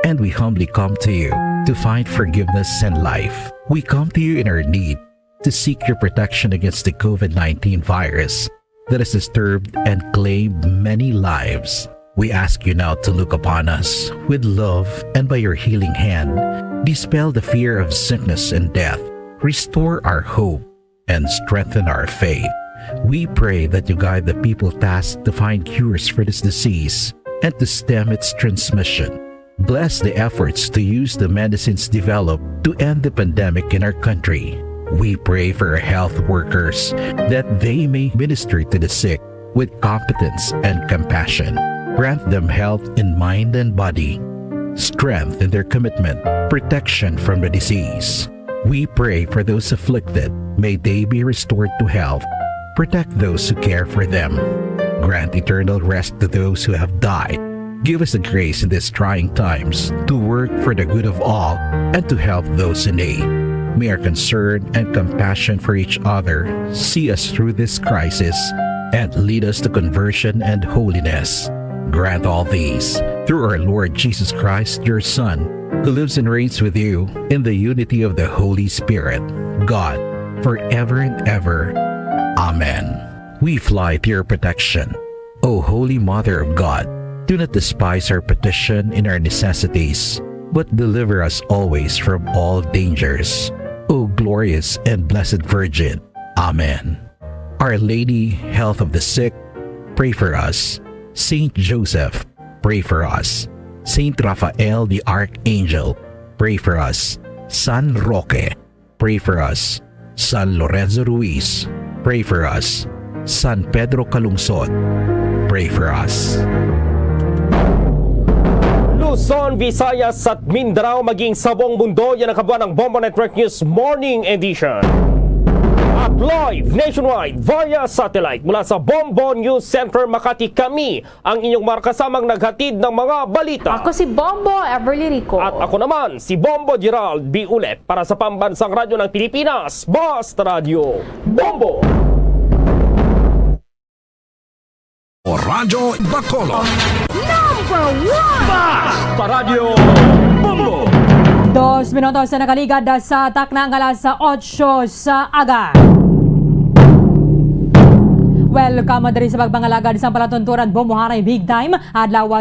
and we humbly come to you to find forgiveness and life. We come to you in our need to seek your protection against the COVID-19 virus that has disturbed and claimed many lives. We ask you now to look upon us with love, and by your healing hand, dispel the fear of sickness and death, restore our hope, and strengthen our faith. We pray that you guide the people tasked to find cures for this disease and to stem its transmission. Bless the efforts to use the medicines developed to end the pandemic in our country. We pray for our health workers that they may minister to the sick with competence and compassion. Grant them health in mind and body, strength in their commitment, protection from the disease. We pray for those afflicted. May they be restored to health. Protect those who care for them. Grant eternal rest to those who have died. Give us the grace in these trying times to work for the good of all and to help those in need. May our concern and compassion for each other see us through this crisis and lead us to conversion and holiness. Grant all these through our Lord Jesus Christ, your Son, who lives and reigns with you in the unity of the Holy Spirit, God, forever and ever. Amen. We fly to your protection, O Holy Mother of God. Do not despise our petition in our necessities, but deliver us always from all dangers. O glorious and blessed Virgin. Amen. Our Lady, health of the sick, pray for us. Saint Joseph, pray for us. Saint Raphael the Archangel, pray for us. San Roque, pray for us. San Lorenzo Ruiz, pray for us. San Pedro Calungsod, pray for us. Luzon, Visayas at Mindanao maging sa buong mundo, yan ang kabuuan ng Bombo Network News Morning Edition. At live nationwide via satellite mula sa Bombo News Center Makati, kami ang inyong markasamang naghatid ng mga balita. Ako si Bombo Everly Rico. At ako naman si Bombo Gerald B. Ulet para sa Pambansang Radyo ng Pilipinas, Basta Radio Bombo! Radyo Bacolod. Number 1! Basta Radio Bombo! 2 minutos na nakaligad sa taknang alas 8 sa aga. Welcome diri sa pagpangalagad sa palatunturan Bombohanay Big Time. Adlaw